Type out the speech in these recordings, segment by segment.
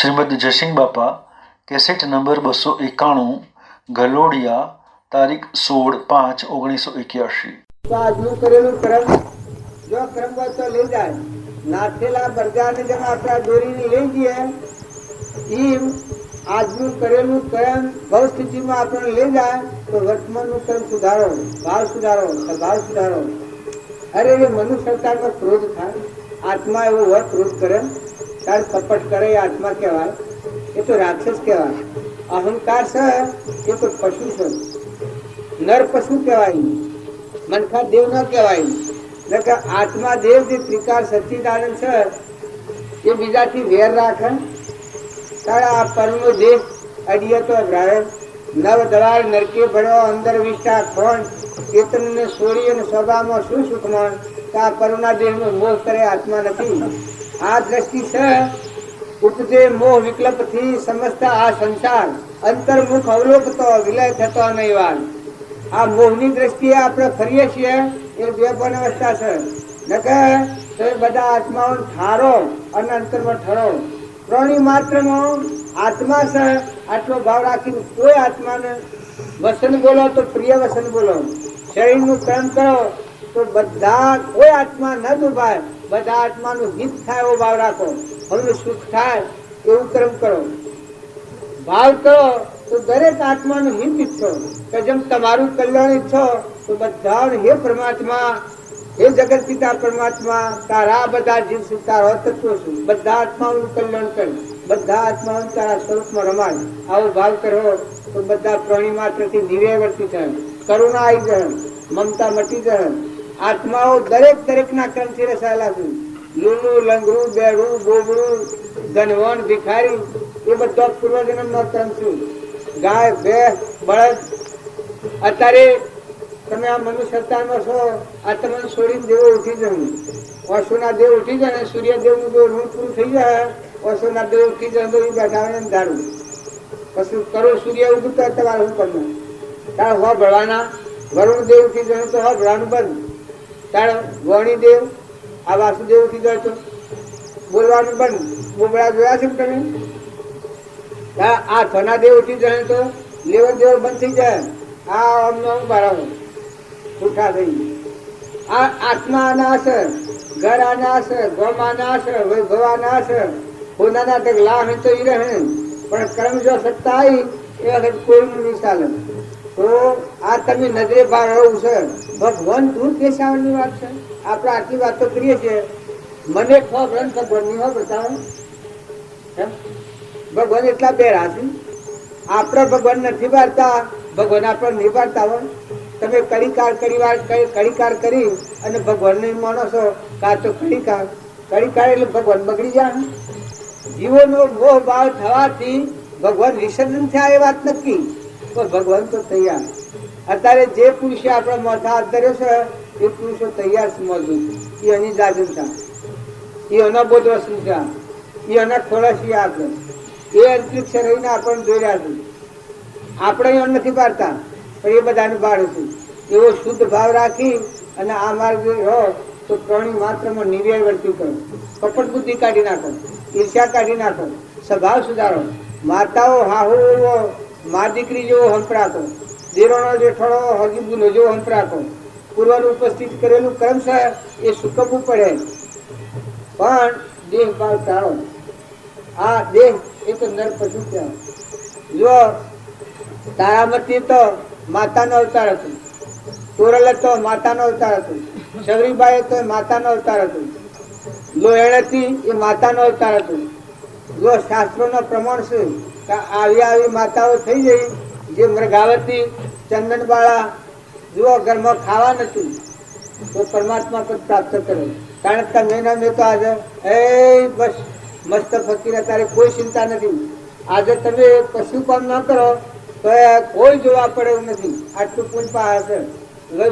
શ્રીમદ જયસિંહ બાપા cassette number 291 Galodiya તારીખ 16/5/1981। તો આજનું કરેલું કર્મ જો કર્મ હોય તો લઈ જાય, નાથેલા બરગાને જેમ આપણે દોરીને લઈ જઈએ એમ આજનું કરેલું કર્મ ભવ સ્થિતિમાં આપણને લઈ જાય તો વર્તમાનનું કર્મ સુધારો, ભાવ સુધારો, સ્વભાવ સુધારો. અરે એ મનુષ્ય અવતારમાં ક્રોધ થાય, આત્મા એવો હોય ક્રોધ કરે, તાર કપટ કરે એ આત્મા કહેવાય, એ તો રાક્ષસ કહેવાય. અહંકાર છે એ તો પશુ છે, નર પશુ કહેવાય, મનખા દેવ ન કહેવાય. આત્મા દેવ જે ત્રિકાર સચ્ચિદાનંદ છે એ બીજાથી વેર રાખે. તારા આ પરનો દેહ અડિય તો અભરાય નવ દવાળ નરકે ભળ્યો અંદર વિષ્ટા ખોણ ચેતનને છોડી અને સ્વભાવમાં શું સુખમાં આ પરુના દેહનો મોહ કરે આત્મા નથી. આ દ્રષ્ટિ છે ઉપજે મોહ વિકલ્પથી સમજતા આ સંસાર અંતર્મુખ અવલોકતો વિલય થતો નહીં વાર. આ મોહની દ્રષ્ટિએ આપણે ફરીએ છીએ એ બે પણ અવસ્થા છે. નકર તો બધા આત્માઓ ઠારો અને અંતરમાં ઠરો. પ્રાણી માત્રનો આત્મા છે આટલો ભાવ રાખીને કોઈ આત્માને વસન બોલો તો પ્રિય વસન બોલો, શરીરનું કર્મ કરો તો બધા કોઈ આત્મા ન દુભાય, બધા આત્માનું હિત થાય એવો ભાવ રાખો, હવે સુખ થાય એવું કર્મ કરો. ભાવ કરો તો દરેક આત્માનું હિત ઈચ્છો કે જેમ તમારું કલ્યાણ ઈચ્છો તો બધા હે પરમાત્મા, હે જગત પિતા પરમાત્મા, તારા બધા જીવ છું, તારો તત્વ છું, બધા આત્માઓનું કલ્યાણ કર, બધા આત્માઓ તારા સ્વરૂપમાં રમાય. આવો ભાવ કરો તો બધા પ્રાણી માત્રથી નિર્વર્તી થાય, કરુણા આવી જાય, મમતા મટી જાય. આત્માઓ દરેક ના કર્મથી રસાયેલા છે. લૂલું, લંગરું, બેડું, બોબડું, ધનવાન, ભિખારી એ બધા પૂર્વજન્મ નો કર્મ છું. ગાય, ભેંસ, બળદ, અત્યારે તમે આ મનુષ્ય અવતારમાં છો, આ તમને છોડીને દેવો ઉઠી જવું, ઓશોના દેવ ઉઠી જાય ને સૂર્યદેવનું જો ઋણ પૂરું થઈ જાય, ઓશોના દેવ ઉઠી જાય તો એ બેઠા ધારું પછી કરો સૂર્ય ઉઠું તો તમારે શું કરવું? તારે હો ભળવાના. વરુણ દેવ ઉઠી જાય તો હો ભળવાનું બંધ. તારે વણી દેવ આ વાસુદેવ ઉઠી જાય તો બોલવાનું બંધ. બોબડા જોયા છે તમે? આ થના દેવ ઉઠી જાય તો લેવન દેવ બંધ થઈ જાય. આ અમને ભરાવો ઉઠા થઈ. આ આત્મા આના છે, ઘર આના છે, ગમ આના છે, વૈભવ આના છે, હોનાના તક લાભ તો ઈ રહે, પણ કર્મ જો સત્તા આવી એ વખત કોઈનું નહીં ચાલે. તો આ તમે નજરે બહાર રહું છે ભગવાન દૂર પેશાવાની વાત છે. આપણે આટલી વાતો કરીએ છીએ, મને ખબર ભગવાનની હો બતાવો. ભગવાન એટલા બેરા છે, આપણે ભગવાન નથી પાડતા, ભગવાન આપણે નહીં પાડતા હોય. તમે કડીકાર કરી અને ભગવાનને માનો છો કા તો કડીકાર એટલે ભગવાન બગડી જાય. જીવોનો મોહ ભાવ થવાથી ભગવાન વિસર્જન થયા એ વાત નક્કી, તો ભગવાન તો તૈયાર. અત્યારે જે પુરુષે આપણા મોઢા હાથ ધર્યો છે એ પુરુષો તૈયાર છે મોજું. એ એની જાગૃતતા, એ એના બોધ વસ્તુ છે, એ એના ખોળસી આપે, એ અંતરિક્ષ રહીને આપણને જોઈ રહ્યા છે. આપણે અહીંયા નથી પાડતા પણ એ બધાને બાળ છે. એવો શુદ્ધ ભાવ રાખી અને આ માર્ગ રહો તો પ્રાણી માત્રમાં નિર્વર્તી કરો, કપટ બુદ્ધિ કાઢી નાખો, ઈર્ષ્યા કાઢી નાખો, સ્વભાવ સુધારો. માતાઓ હાહુ મા દીકરી જેવો હંપ રાખો, દેરોનો જેઠોળો હગીબુનો જેવો હંપ રાખો. પૂર્વનું ઉપસ્થિત કરેલું કર્મ છે એ સુકવવું પડે, પણ દેહ ભાવ ટાળો. આ દેહ એ તો નર પશુ કહેવાય. જો તારામતી તો માતાનો અવતાર હતો, તોરલ તો માતાનો અવતાર હતો, સગરીબાઈ તો માતાનો અવતાર હતો, લોહેણથી એ માતાનો અવતાર હતો. જો શાસ્ત્રોનો પ્રમાણ છે કે આવી માતાઓ થઈ ગઈ જે મૃગાવતી, ચંદનબાળા, જુઓ ઘરમાં ખાવા નથી તો પરમાત્મા પદ પ્રાપ્ત કરે. કારણ કે મેં તો આજે બસ મસ્ત ફકીર, અત્યારે કોઈ ચિંતા નથી. આજે તમે કશું કામ ન કરો તો કોઈ જોવા પડે એવું નથી. આટલું પૂનપા હશે,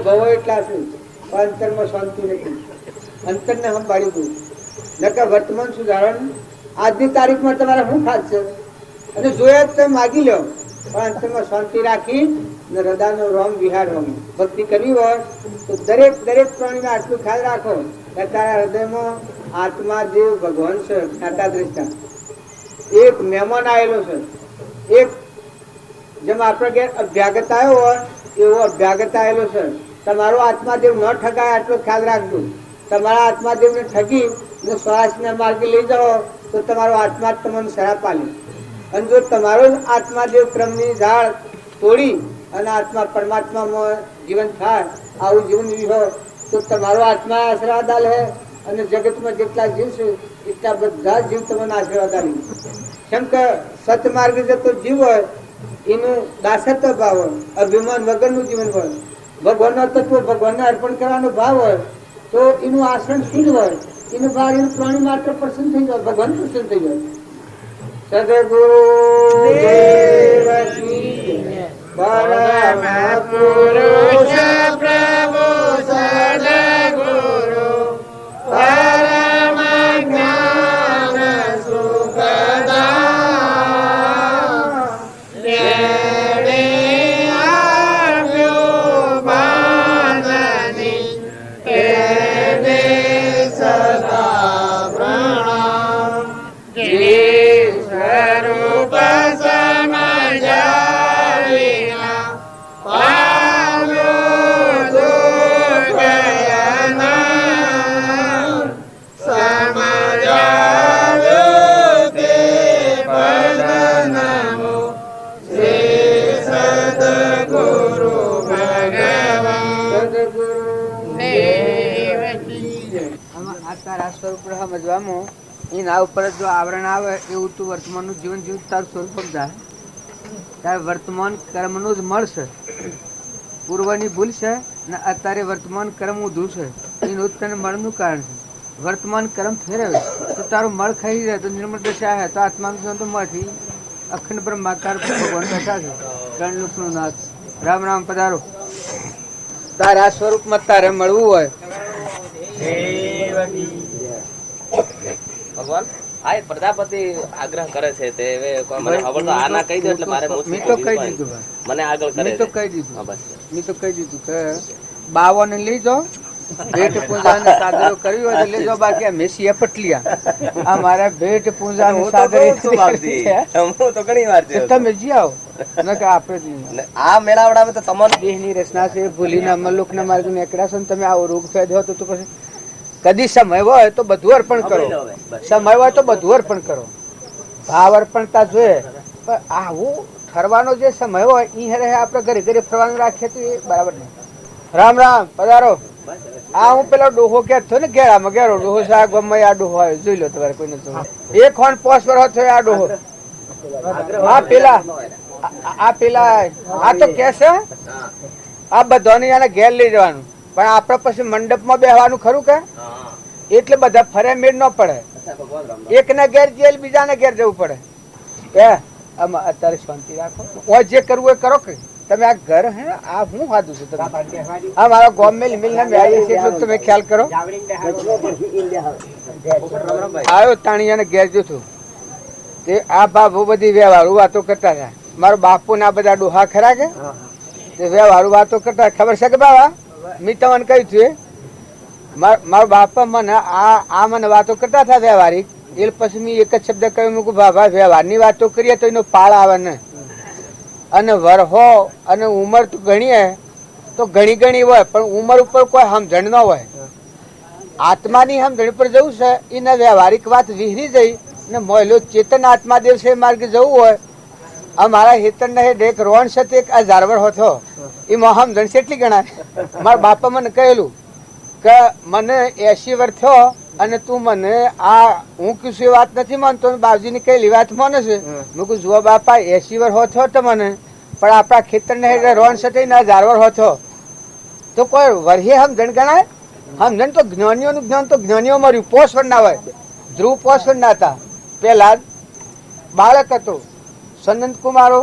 ભવો એટલા છે, પણ અંતરમાં શાંતિ નથી. અંતરને સંભાળી દઉં નકર વર્તમાન સુધારણ આજની તારીખમાં તમારે શું ખાસ છે અને જોયા જ તમે માગી લો, પણ અંતરમાં શાંતિ રાખી ને હૃદયનો રોમ વિહાર રોમ ભક્તિ કરવી હોય તો દરેક પ્રાણીને આટલું ખ્યાલ રાખો કે તારા હૃદયમાં આત્મા દેવ ભગવાન છે, જ્ઞાતા દ્રષ્ટા. એક મહેમાન આવેલો છે, એક જેમ આપણે ઘેર અભ્યાગત આવ્યો હોય એવો અભ્યાગત આવેલો છે. તમારો આત્માદેવ ન ઠગાય આટલો ખ્યાલ રાખજો. તમારા આત્માદેવને ઠગી ને શ્વાસના માર્ગે લઈ જાઓ તો તમારો આત્મા તમને શરાપ આલે. અને જો તમારો જ આત્માદેવ ક્રમની ઝાડ તોડી અને આત્મા પરમાત્મામાં જીવન થાય, આવું જીવન વિહો તો તમારો આત્મા આશીર્વાદ આલે અને જગતમાં જેટલા જીવ છે એટલા બધા જીવ તમને આશીર્વાદ આલે. કેમ કે સતમાર્ગે જતો જીવ હોય એનું દાસત્વ ભાવ હોય, અભિમાન વગરનું જીવન હોય, ભગવાનના તત્વ ભગવાનને અર્પણ કરવાનો ભાવ હોય તો એનું આચરણ શુદ્ધ હોય, એનું બહાર એનું પ્રાણી માત્ર પ્રસન્ન થઈ જાય, ભગવાન પ્રસન્ન થઈ જાય. સદગુરુ પરમ પુરુષ પ્રભુ સદગુરુ પરમ જ્ઞાન સુખદાન રેડે આવ્યો બાંધની એને સદા પ્રણામ. સ્વરૂપ સમજાવીના પામ્યો દુઃખયના સમજાવ્યો તે પદનમો શ્રી સદગુરુ ભગવાન દેવકી. સ્વરૂપ સમજવામાં એના ઉપર જો આવરણ આવે એવું તું વર્તમાનનું જીવન જીવ તારું સ્વરૂપ સમજાય ત્યારે વર્તમાન કર્મનું જ મળશે. પૂર્વની ભૂલ છે ને અત્યારે વર્તમાન કર્મ ઊંધું છે, એનું તને મળનું કારણ છે. વર્તમાન કર્મ ફેરવે તો તારું મળ ખાઈ રહે તો નિર્મળ દશા હે તો આત્માનું તો મળથી અખંડ બ્રહ્માકાર ભગવાન બેઠા છે, ત્રણ લોકનું નાથ. રામ રામ પધારો. તારા સ્વરૂપમાં તારે મળવું હોય ભગવાન આ પ્રજાપતિ આગ્રહ કરે છે તે હવે મને ખબર તો આના કહી દો એટલે મારે મેં તો કહી દીધું, મને આગળ કરે મેં તો કહી દીધું, મેં તો કહી દીધું કે બાવાને લઈ જાઓ, ભેટ પૂજા ને સાદરો કર્યું હોય તો લઈ જાઓ, બાકી આ મેસી પટલિયા આ મારા ભેટ પૂજા ને સાદર તો ઘણી વાર છે. તમે જી આવો ન કે આપણે આ મેળાવડામાં તો તમને દેહની રચના છે, ભૂલીના મલ્લુકના માર્ગ ને એકડા છો ને તમે આવો રોગ ફેદ્યો તો પછી કદી સમય હોય તો બધું અર્પણ કરો, સમય હોય તો બધું અર્પણ કરો, ભાવ અર્પણતા જોઈએ. પણ આવું ઠરવાનો જે સમય હોય એ રહે આપણે ઘરે ઘરે ફરવાનું રાખીએ તો એ બરાબર નહીં. રામ રામ પધારો. આ હું પેલો ડોહો કહેતો ને ઘેરામાં ઘેરો ડોહો સાહેબ ગમે આ ડોહો આવ્યો જોઈ લો તમારે કોઈને તો એક ખોન પોસ પર થયો આ ડોહો. આ પેલા આ તો કે છે આ બધાને આને ઘેર લઈ જવાનું, પણ આપડે પછી મંડપમાં બેહવાનું ખરું કે એટલે બધા ફરે મેળ ન પડે, એક ને ઘેર જેલ બીજાને ઘેર જવું પડે. આમાં અત્યારે શાંતિ રાખો, જે કરવું એ કરો કે તમે આ ઘર હે આ હું ખાધું છું તમે આ મારા ગોમ મેલ મિલને આવીએ છીએ એટલું તમે ખ્યાલ કરો. આવ્યો તાણીયાને ઘેર જોતું તે આ બા બહુ બધી વ્યવહારું વાતો કરતા હતા. મારો બાપુ ને આ બધા ડોહા ખરા કે વ્યવહારું વાતો કરતા ખબર છે કે બાબા મેં તમને કહ્યું છું મારો બાપા મને આ મને વાતો કરતા હતા વ્યવહારિક. એ પછી મેં એક જ શબ્દ કહ્યું મૂકું બાબા વ્યવહારની વાતો કરીએ તો એનો પાળ આવે ને, અને વરહો અને ઉંમર તો ગણીએ તો ઘણી ઘણી હોય પણ ઉંમર ઉપર કોઈ સમજણ ન હોય. આત્માની સમજણ પર જવું છે એને વ્યવહારિક વાત વિહરી જઈ ને મોયલો ચેતન આત્માદેવ છે માર્ગે જવું હોય. અમારા હેતન ને એક રોણ છે તે 1000 વર્ષ હતો એમાં સમજણ કેટલી ગણાય. મારા બાપા મને કહેલું કે મને 80 વર્ષ થયો અને તું મને આ હું કશું વાત નથી માનતો, બાપજી ની કઈ વાત માને છે. મેં કહું જુઓ બાપા 80 વર્ષ થયો તો મને, પણ આપણા ખેતર ને રોણ છે 1000 વર્ષ થયો તો કોઈ વર્ષે સમજણ ગણાય. સમજણ તો જ્ઞાનીઓનું જ્ઞાન તો જ્ઞાનીઓ મળ્યું. પોષવર ના હોય, ધ્રુવ પોષવર ના હતા. પેલા બાળક હતું સંત કુમારો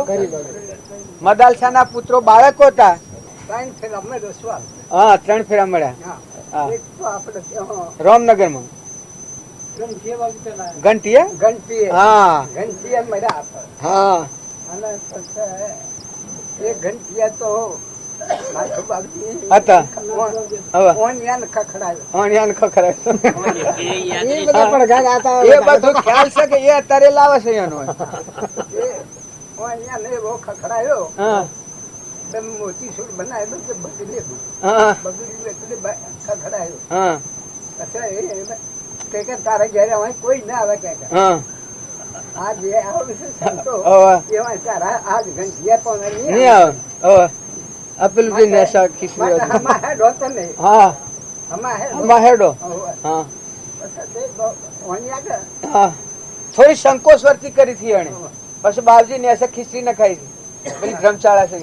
મદાલસા ના પુત્રો બાળકો હતા. 3 ફેરા મળ્યા રામનગર માં ઘંટીએ હા હા ઘંટિયા તો હતા ઓણિયાન ખખડાયો એ બધું ખ્યાલ છે કે એ અત્યારે લાવે છે એનો હા મોતી સૂટ બનાવ્યો ખખડાયો હા કે તારા ઘરે કોઈ ના આવે કે આ જે આવે છે સંતો એવા તારા આ ઘંટિયા પણ નહીં આવે અપીલ બી નેસા ખીસી હમા હેડો તને હા હમા હેડો હા હા થોડી સંકોચ વર્તી કરી થી એને પછી બાવજી નેસા ખીસી ન ખાઈ પેલી ધર્મશાળા છે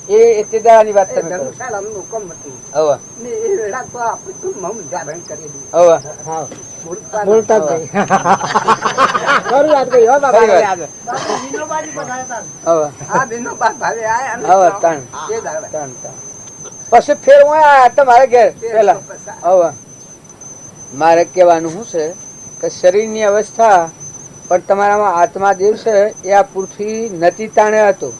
એ એતેદારની વાત તમે કરો ધર્મશાળાનું હુકમ હતું હવે ને એ વેળા તો આપણે તું મમ ધારણ કરી દી હવે હા બોલતા ભાઈ ખરું વાત કહી હો બાબા યાદ વિનોબાજી પધાર્યા હતા હવે હા વિનોબા ભાવે આયા હવે તણ એ તણ પછી ફેર હું આયા તમારે ઘેર પેલા હવે મારે કહેવાનું શું છે કે શરીરની અવસ્થા પણ તમારામાં આત્મા દેવ છે એ આ પૃથ્વી નથી તાણે હતો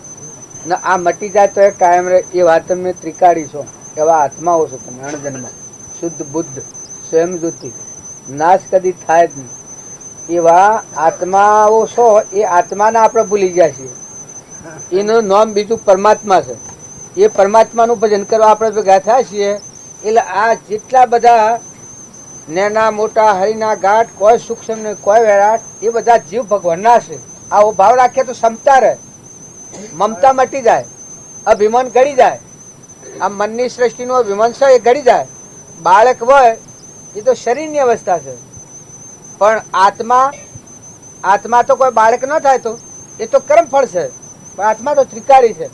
ને આ મટી જાય તો એ કાયમ રહે એ વાત મેં ત્રિકાળી છો એવા આત્માઓ છો તમે અણજન્મા શુદ્ધ બુદ્ધ સ્વયં જ્યોતિ નાશ કદી થાય જ નહીં એવા આત્માઓ છો એ આત્માને આપણે ભૂલી જાય છીએ એનું નામ બીજું પરમાત્મા છે એ પરમાત્માનું ભજન કરવા આપણે ભેગા થયા છીએ એટલે આ જેટલા બધા નેના મોટા હરિના ઘાટ કોઈ સૂક્ષ્મ ને કોઈ વિરાટ એ બધા જીવ ભગવાનના છે આવો ભાવ રાખીએ તો ક્ષમતા રહે મમતા મટી જાય અભિમાન ગળી જાય આ મનની સૃષ્ટિનું અભિમાન છે એ ગળી જાય બાળક હોય એ તો શરીરની અવસ્થા છે પણ આત્મા તો કોઈ બાળક ન થાય તો એ તો કર્મ ફળ છે પણ આત્મા તો ત્રિકાળી છે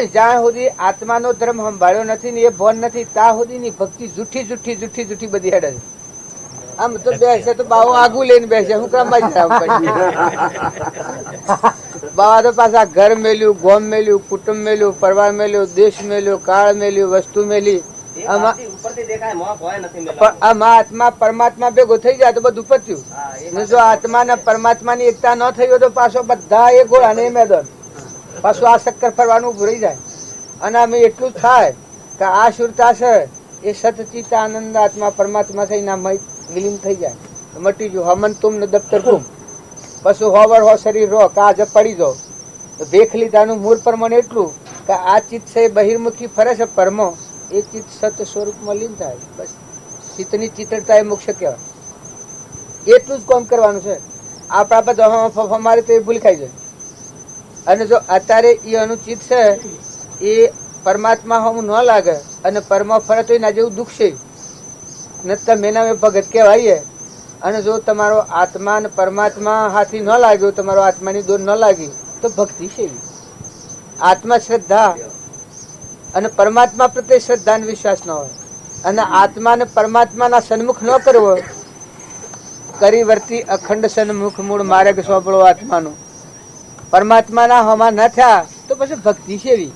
જ્યાં સુધી આત્માનો ધર્મ સંભાળ્યો નથી ને એ ભોન નથી ત્યાં સુધી ની ભક્તિ જૂઠી બધી હેડે છે આમ તો બેસે તો બાવો આગું લઈને બેસે હું ક્રમમાં બાવા તો પાછા ઘર મેલ્યું ગોમ મેલ્યું કુટુંબ મેલ્યું પરિવાર મેલ્યું દેશ મેલ્યું કાળ મેલ્યું વસ્તુ મેલી આત્મા પરમાત્મા ભેગો થઈ જાય તો બધું પત્યું જો આત્મા ને પરમાત્મા ની એકતા ન થઈ હોય તો પાછો બધા એ ગોળા ને મેદાન પાછું આ ચક્કર ફરવાનું ભૂલી જાય અને અમે એટલું જ થાય કે આ સુરતા છે એ સતચિત આનંદ આત્મા પરમાત્મા થઈને વિલીન થઈ જાય મટી જો હમન તુમ ને દફતર તુમ પશુ હોવર હો શરીર રો કાજ પડી દો દેખ લીધાનું મૂળ પ્રમાણે એટલું કે આ ચિત્ત છે બહિર્મુખી ફરે છે પરમો એ ચિત્ત સત સ્વરૂપમાં લીન થાય બસ ચિત્તની ચિત્રતા એ મોક્ષ કહેવાય એટલું જ કામ કરવાનું છે આપણા બધા અમારે તો એ ભૂલ ખાઈ જાય અને જો અત્યારે એ અનુચિત છે એ પરમાત્મા હમ ન લાગે અને પરમા ફરે તો એના જેવું દુઃખ છે ને તમે એના ભગત કહેવાય અને જો તમારો આત્મા ને પરમાત્મા હાથી ન લાગ્યો તમારો આત્માની દોર ન લાગી તો ભક્તિ છે આત્મા શ્રદ્ધા અને પરમાત્મા પ્રત્યે શ્રદ્ધા અને વિશ્વાસ ન હોય અને આત્મા ને પરમાત્માના સન્મુખ ન કરવો કરી વર્તી અખંડ સન્મુખ મૂળ માર્ગ સોંપડો આત્માનું પરમાત્માના હમા ન થયા તો પછી ભક્તિ છે એવી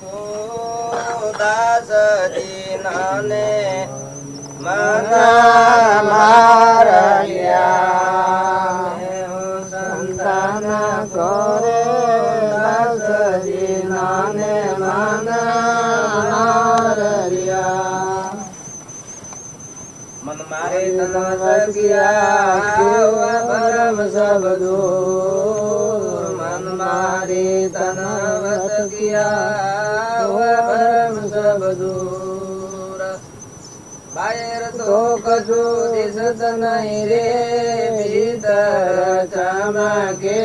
મન મારે પરમ સબદો મન મારે તનવત કિયા પરમ સબદૂર બાયર તો કજુ દિશત નહીં રે ભીતર ચમકે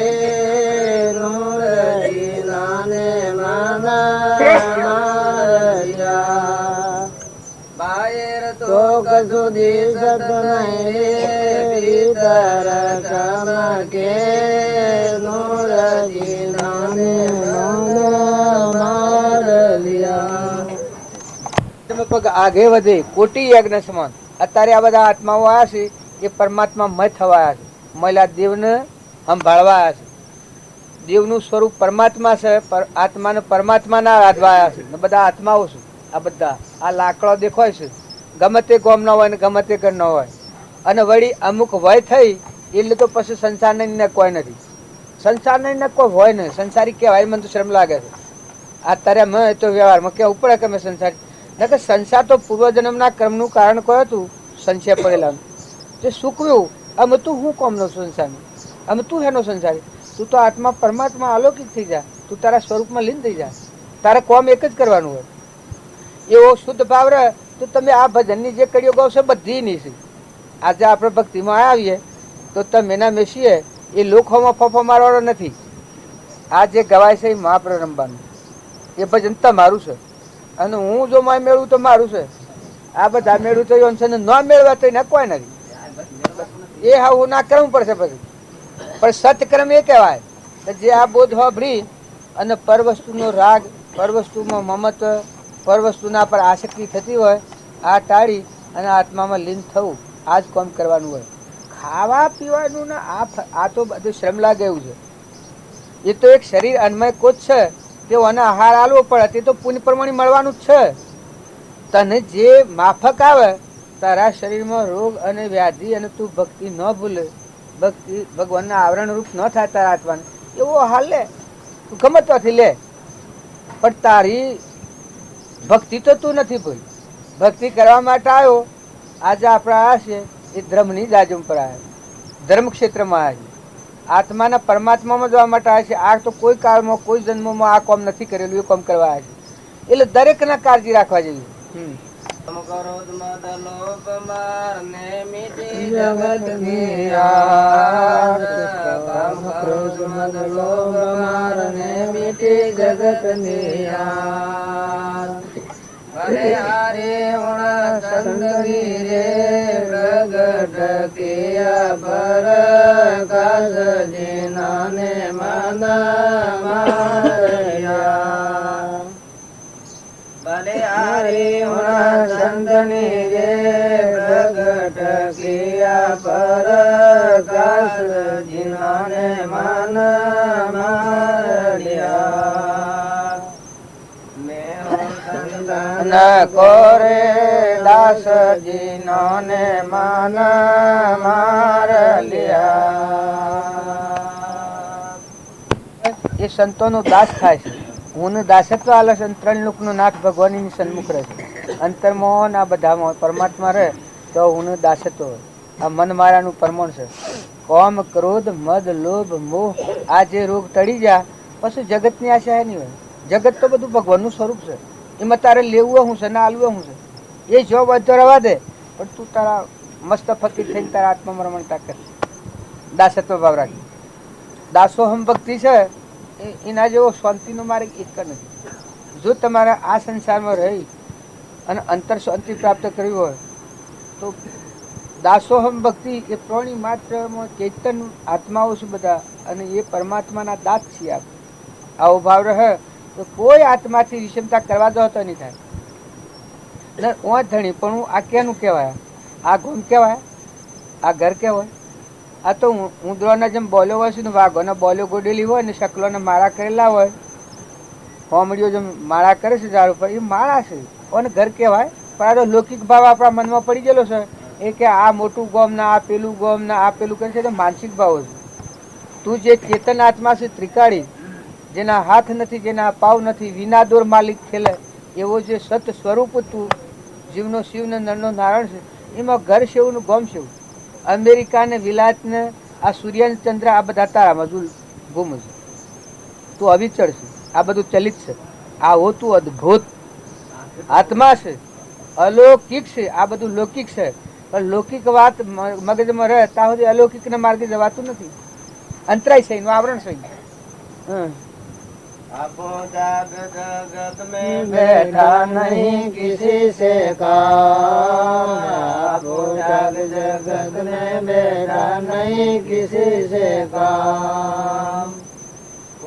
નૂર જીનાને મના બાયર તો કજુ દિશત નહીં રે ભીતર ચમકે નૂર જીનાને પગ આગે વધે કોટી યજ્ઞ સમાન અત્યારે આ બધા આત્માઓ આવ્યા છે એ પરમાત્મા મય થવાયા છે મહિલા દેવને સંભાળવા આવ્યા છે દેવનું સ્વરૂપ પરમાત્મા છે આત્માને પરમાત્માના આરાધવાયા છે બધા આત્માઓ છે આ બધા આ લાકડો દેખાય છે ગમે તે ગોમ ન હોય ને ગમે તે ઘર ન હોય અને વળી અમુક વય થઈ એટલે તો પછી સંસારને કોઈ નથી સંસારને કોઈ હોય નહીં સંસારી કહેવાય મને તો શરમ લાગે છે અત્યારે અમે તો વ્યવહારમાં કેવું પડે કે અમે સંસાર કે સંસાર તો પૂર્વજન્મના કર્મનું કારણ કયું હતું? સંશય પડેલા તે સૂકવ્યું. અમે તું શું કોમનો સંસારનું? અમે તું હેનો સંસારી? તું તો આત્મા પરમાત્મા અલૌકિક થઈ જા. તું તારા સ્વરૂપમાં લીન થઈ જા. તારે કોમ એક જ કરવાનું હોય. એવો શુદ્ધ ભાવ રહે તો તમે આ ભજનની જે કડીઓ ગાવ છો બધી નહીં છે. આજે આપણે ભક્તિમાં આવીએ તો તમે એના મેસીએ એ લોકોમાં ફફો મારવાનો નથી. આ જે ગવાય છે એ મહાપ્રભુ રમવાનું એ ભજન તમારું છે. અને હું જો માં મેળવું તો મારું છે. આ બધા મેળવું તો છે ને ન મેળવા તો એને કોઈ નથી. એ હા ના કરવું પડશે પછી. પણ સત્કર્મ એ કહેવાય કે જે આ બોધ હોભળી અને પર વસ્તુનો રાગ, પર વસ્તુમાં મમત્વ, પર વસ્તુના પર આસક્તિ થતી હોય આ ટાળી અને આત્મામાં લીન થવું, આ જ કામ કરવાનું હોય. ખાવા પીવાનું ને આ તો બધું શ્રમ લાગે એવું છે. એ તો એક શરીર અન્મય કોચ છે તે આને આહાર આલવો પડે તે તો પુણ્ય પ્રમાણે મળવાનું જ છે. તને જે માફક આવે તારા શરીરમાં રોગ અને વ્યાધિ અને તું ભક્તિ ન ભૂલે, ભક્તિ ભગવાનના આવરણ રૂપ ન થાય તારા આત્માને એવો હાલ લે, તું ગમે ત્યાંથી લે. પણ તારી ભક્તિ તો તું નથી ભૂલ. ભક્તિ કરવા માટે આવ્યો. આજે આપણા આ છે એ ધર્મની જાજમ પર આવ્યા, ધર્મ ક્ષેત્રમાં આવ્યા છે. આત્માના પરમાત્મામાં જવા માટે આવે છે. આ તો કોઈ કાળમાં કોઈ જન્મમાં આ કામ નથી કરેલું, એ કામ કરવા આવે છે. એટલે દરેકના કાળજી રાખવા જેવી. કોરે દાસજી ને માન માર એ સંતોનો દાસ થાય છે. હું દાસત્વ આલે છે. ત્રણ લોકનો નાથ ભગવાનની સન્મુખ રહે છે. અંતરમાં આ બધામાં પરમાત્મા રહે તો હું દાસત્વ. આ મન મારાનું પરમાણ છે. કોમ, ક્રોધ, મદ, લોભ, મોહ આ જે રોગ ટળી જાય પછી જગતની આશા નહીં હોય. જગત તો બધું ભગવાનનું સ્વરૂપ છે. એમાં તારે લેવું હું છે ને આલવું હું છે એ જો બધો રવા દે. પણ તું તારા મસ્ત ફકીર થઈને તારા આત્મામાં રમણતા કર. દાસત્વ ભાવ રાખી. દાસોહમ ભક્તિ છે એના જેવો શાંતિનો માર્ગ એક નથી. જો તમારે આ સંસારમાં રહી અને અંતર શાંતિ પ્રાપ્ત કરવી હોય તો દાસોહમ ભક્તિ એ પ્રાણી માત્રમાં ચૈતન આત્માઓ છે બધા અને એ પરમાત્માના દાસ છીએ. આવો ભાવ રહે તો કોઈ આત્માથી વિષમતા કરવા દો તો નહીં થાય. ધણી પણ હું આ કેનું કહેવાય? આ ગુણ કહેવાય? આ ઘર કહેવાય? આ તો ઉંદરોના જેમ બોલ્યો હોય છે ને, વાઘોને બોલ્યો ગોડેલી હોય ને, શકલોને માળા કરેલા હોય, હોમડીઓ જેમ માળા કરે છે ઝાડ ઉપર, એ માળા છે અને ઘર કહેવાય. પણ આ તો લૌકિક ભાવ આપણા મનમાં પડી ગયેલો છે એ કે આ મોટું ગોમ ના, આ પેલું ગોમ ના, આ પેલું કરે છે. તો માનસિક ભાવો છે. તું જે ચેતન આત્મા છે ત્રિકાળી, જેના હાથ નથી, જેના પાવ નથી, વિના દોર માલિક ખેલે એવો જે સત સ્વરૂપ તું જીવનો શિવ ને નરનો નારાયણ છે, એમાં ઘર સેવું ને ગોમ સેવું. અમેરિકા ને વિલાયત ને આ સૂર્ય ચંદ્ર આ બધા તારામાં ગુમ છે. તું અવિચળ છે. આ બધું ચલિત છે. આ હોતું અદભુત આત્મા છે, અલૌકિક છે. આ બધું લૌકિક છે. પણ લૌકિક વાત મગજમાં રહે ત્યાં સુધી અલૌકિક ના માર્ગે જવાતું નથી. અંતરાય છે એનું આવરણ છે. आपो जाग जगत में बैठा नहीं किसी से काम, आपो जाग जगत में बैठा नहीं किसी से काम,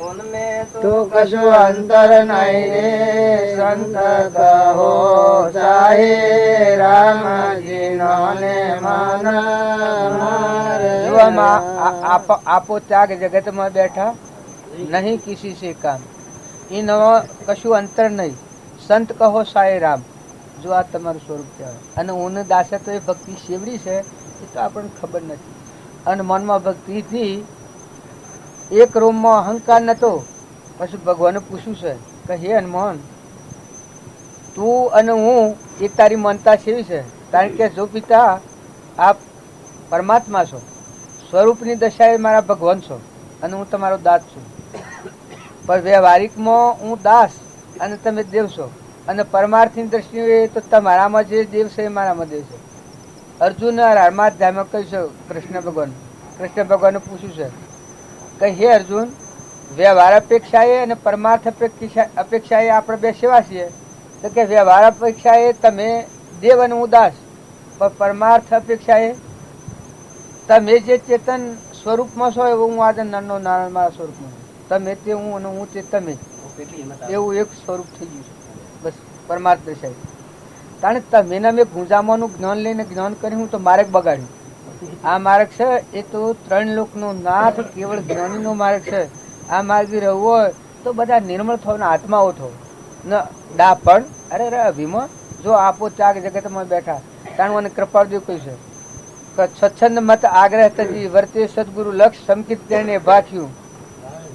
उनमें तो कशु अंतर नहीं रे संत कहो चाहे राम जी ने मन आपो त्याग जगत में बैठा नहीं किसी से काम, इन कशु अंतर नहीं संत कहो साई राम. જો આ તમારું સ્વરૂપ કહેવાય. અને હું દાસત્વ એ ભક્તિ શેવડી છે એ તો આપણને ખબર નથી. અને મનમાં ભક્તિથી એક રૂમમાં અહંકાર નતો. પછી ભગવાને પૂછ્યું છે કે હે હનુમાન, તું અને હું એ તારી માનતા સેવી છે. કારણ કે જો પિતા આપ પરમાત્મા છો, સ્વરૂપની દશાએ મારા ભગવાન છો અને હું તમારો દાસ છું. પણ વ્યવહારિકમાં હું દાસ અને તમે દેવ છો, અને પરમાર્થની દ્રષ્ટિએ તો તમારામાં જે દેવ છે એ મારામાં દેવ છે. અર્જુન રામાત ધામમાં કહ્યું છે કૃષ્ણ ભગવાને પૂછ્યું છે કે હે અર્જુન, વ્યવહાર અપેક્ષાએ અને પરમાર્થ અપેક્ષાએ આપણે બે સેવા છીએ. તો કે વ્યવહાર અપેક્ષાએ તમે દેવ અને હું દાસ, પણ પરમાર્થ અપેક્ષાએ તમે જે ચેતન સ્વરૂપમાં છો એવું હું આજે નાનો નારાયણ મારા સ્વરૂપમાં છું. તમે તે હું અને હું તે તમે, એવું એક સ્વરૂપ થઈ ગયું છે. બસ પરમાર્થ દર્શાય. કારણ તમે મેં ગુંજામાનું જ્ઞાન લઈને જ્ઞાન કરી હું તો માર્ગ બગાડ્યું. આ માર્ગ છે એ તો 3 લોકનો નાથ કેવળ જ્ઞાનીનો માર્ગ છે. આ માર્ગ રહેવું હોય તો બધા નિર્મળ થવાના આત્માઓ થો ન ડા. પણ અરે અભિમાં જો આપો ચાક જગતમાં બેઠા કારણ મને કૃપાળદેવ કહ્યું છે કે સ્વચ્છંદ મત આગ્રહ તજી વર્તે સદગુરુ લક્ષ સંકિત તેને ભાખ્યું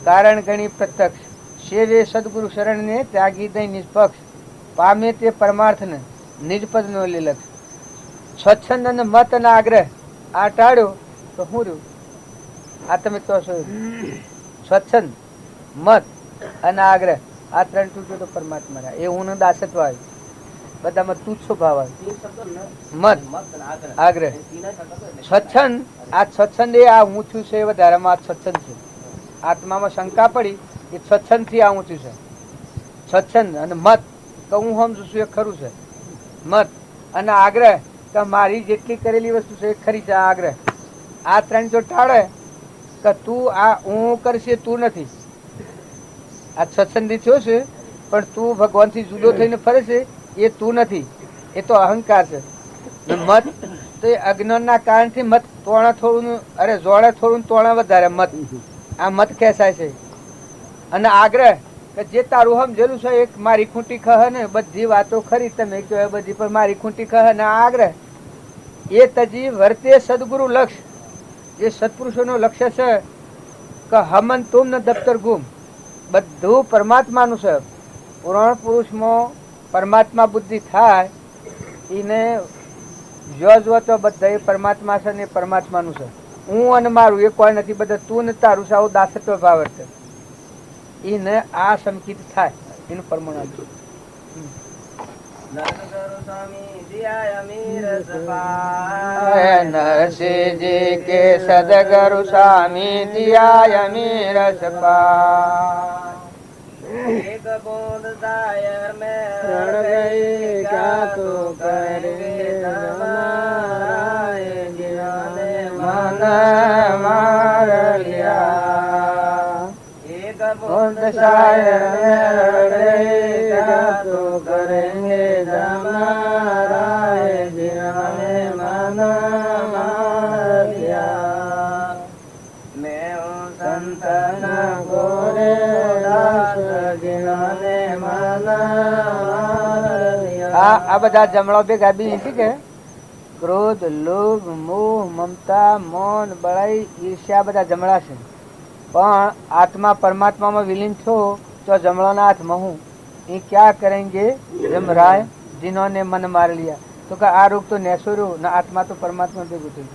કારણ ગણી પ્રત્યક્ષ સેવે સદગુરુ શરણને ત્યાગી દઈ નિષ્પક્ષ પામે તે પરમાર્થને નિજપદ નો લીલક્ષ. સ્વચ્છંદ અને મત અને આગ્રહ આ ટાળ્યો તો શું રહ્યું? આ તમે કહો છો સ્વચ્છંદ, મત અને આગ્રહ આ 3 તૂટ્યો તો પરમાત્મા રહ્યા. એ હું દાસત્વ આવ્યું. બધામાં તુચ્છો ભાવ આવ્યો. મત, આગ્રહ, સ્વચ્છંદ. આ સ્વચ્છંદ એ આ ઊંચું છે એ વધારામાં આ સ્વચ્છંદ છે. આત્મામાં શંકા પડી એ સ્વચ્છંદ થી આ ઊંચું છે. સ્વચ્છંદ અને મત કે હું સમજુ છું એ ખરું છે. મત અને આગ્રહ કે મારી જેટલી કરેલી વસ્તુ છે એ ખરી છે. આ આગ્રહ આ 3 જો ટાળે કે તું આ હું કરશે તું નથી. આ સત્સંગી થયો છે પણ તું ભગવાન થી જુદો થઈને ફરે છે એ તું નથી. એ તો અહંકાર છે. મત તો એ અજ્ઞાન ના કારણ થી મત તોણા થોડું અરે જોડે થોડું તોણા વધારે મત. આ મત ખેંચાય છે. અને આગ્રહ કે જે તારું સમજેલું છે એક મારી ખૂંટી ખહ ને બધી વાતો ખરી તમે કહો બધી પણ મારી ખૂંટી ખહ ને આગ્રહ એ તજી વર્તે સદગુરુ લક્ષ. જે સત્પુરુષો નો લક્ષ્ય છે કે હમન તુમ ને દફતર ગુમ બધું પરમાત્માનું છે. પુરાણ પુરુષમાં પરમાત્મા બુદ્ધિ થાય એને જો તો બધા પરમાત્મા છે ને પરમાત્માનું છે. હું અને મારું એ કોઈ નથી. બધા તું ને તારું છે. આવું દાસત્વ ભાવ છે. એને આ સંકિત થાય એનું પરમાણુ આપ્યું. નરસિંહજી કે સદગુરુ સ્વામી દિયા અમીર સપા એક બોધ દાયર મેં રણ ગઈ ક્યા તો કરેંગે હમારા જ્ઞાને મન માર લ્યા. એક બોધ શાયર મેં રણ ગઈ ક્યા તો કરેંગે હમારા જ્ઞાને મન માર લ્યા. मैं हूँ संतन गोरे દાસ જ્ઞાને મન આ બધા જમણો ભેગા બી નથી કે ક્રોધ, લોભ, મોહ, મમતા, મૌન, બળાઈ, ઈર્ષ્યા બધા જમણા છે. પણ આત્મા પરમાત્મામાં વિલીન છો તો જમણોના હાથમાં હું એ ક્યાં કરેંગે જમ રાય जिन्होंने मन मार लिया. तो का આ રોગ તો નેસોર્યો ના આત્મા તો પરમાત્મા ભેગું થયું.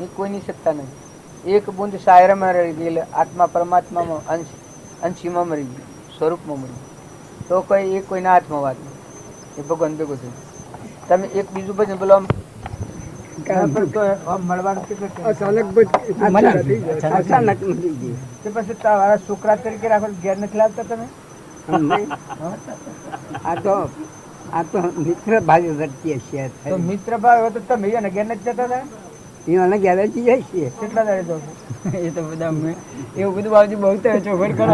એ કોઈની સત્તા નહીં. એક બુંદ શાયરમાં રહી ગયેલ આત્મા પરમાત્મામાં અંશીમાં મરી ગયું, સ્વરૂપમાં મરી ગયું. તો કોઈ એ કોઈના હાથમાં વાત નહીં. એ ભગવાન ભેગું થયું. તમે એક બીજું ભજન બોલો અચાનક મળી ગઈ. પછી તમારા છોકરા તરીકે રાખો ઘેર નથી લાવતા તમે? આ તો મિત્ર ભાવે વર્તીએ છીએ. તો મિત્ર ભાવ હોય તો તમે એને ઘેર નથી જતા હતા? એને ઘેર જ જાય છીએ. કેટલા દાડે જાવ છો? એ તો બધા એવું બધું બાજુ બહુ ચોખડ કરો.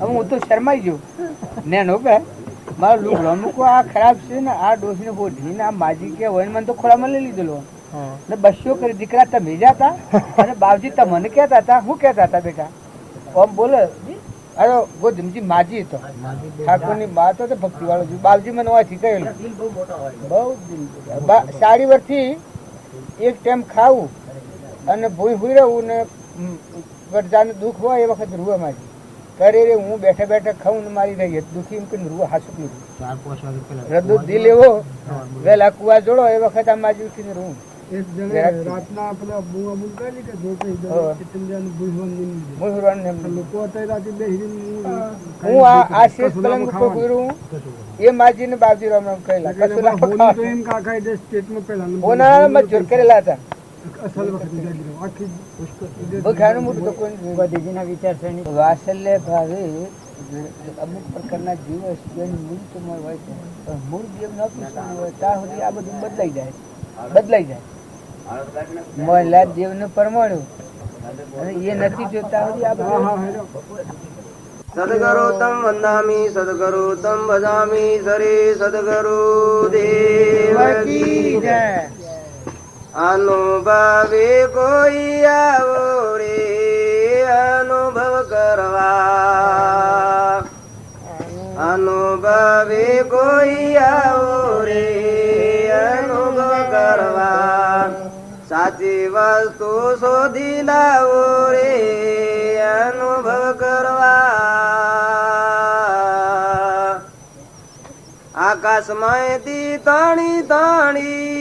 હું તો શરમાઈ ગયો નેનો કે મારો લુગડો મૂકો આ ખરાબ છે ને આ ડોસી ને બોધી આ માજી કે હોય મને તો ખોરામાં લઈ લીધેલો ને બસ્યો કરી. દીકરા તમે જાતા અને બાવજી તમને કહેતા હતા. શું કહેતા હતા બેટા? ઓમ બોલો અરે ગોધમજી માજી હતો, ઠાકોર ની મા તો ભક્તિ વાળો છું. બાવજી મને હોવાથી કહેલું બહુ સાડી વર્ષથી એક ટાઈમ ખાવું અને ભૂઈ ભૂઈ રહું ને વરજાનું દુઃખ હોય એ વખત રૂવા માંડી કરે રે હું બેઠા બેઠા ખાઉં ને મારી રહી દુઃખી એમ કરીને રૂવા હાસું નહીં રદુ દિલ એવો વહેલા કુવા જોડો એ વખત આ માજી ઉઠીને રૂં રાતના પેલા બુઆ મુકાલી કે હું આ શેષ પલંગ ઉપર ગુરું એ માજી ને બાજી રામ રામ કરેલા ઓનાળામાં જોર કરેલા હતા વાત્સલ્ય ભાવે અમુક પ્રકારના જીવ જેનું મૂળ તો હોય છે પણ મૂળ જેમ ન પૂછવાનું હોય ત્યાં સુધી આ બધું બદલાઈ જાય મોહનલાલ દેવ ને પરમાણ્યું અને એ નથી જોતા સુધી આ બધું સદગુરુ તમ વંદામી સદગુરુ તમ ભજામી સરી સદગુરુ દેવ કી જય અનુભવે કોઈ આવો રે અનુભવ કરવા અનુભવે કોઈ આવો રે અનુભવ કરવા સાચી વસ્તુ શોધી લાવો રે અનુભવ કરવા આકાશમાંથી તાણી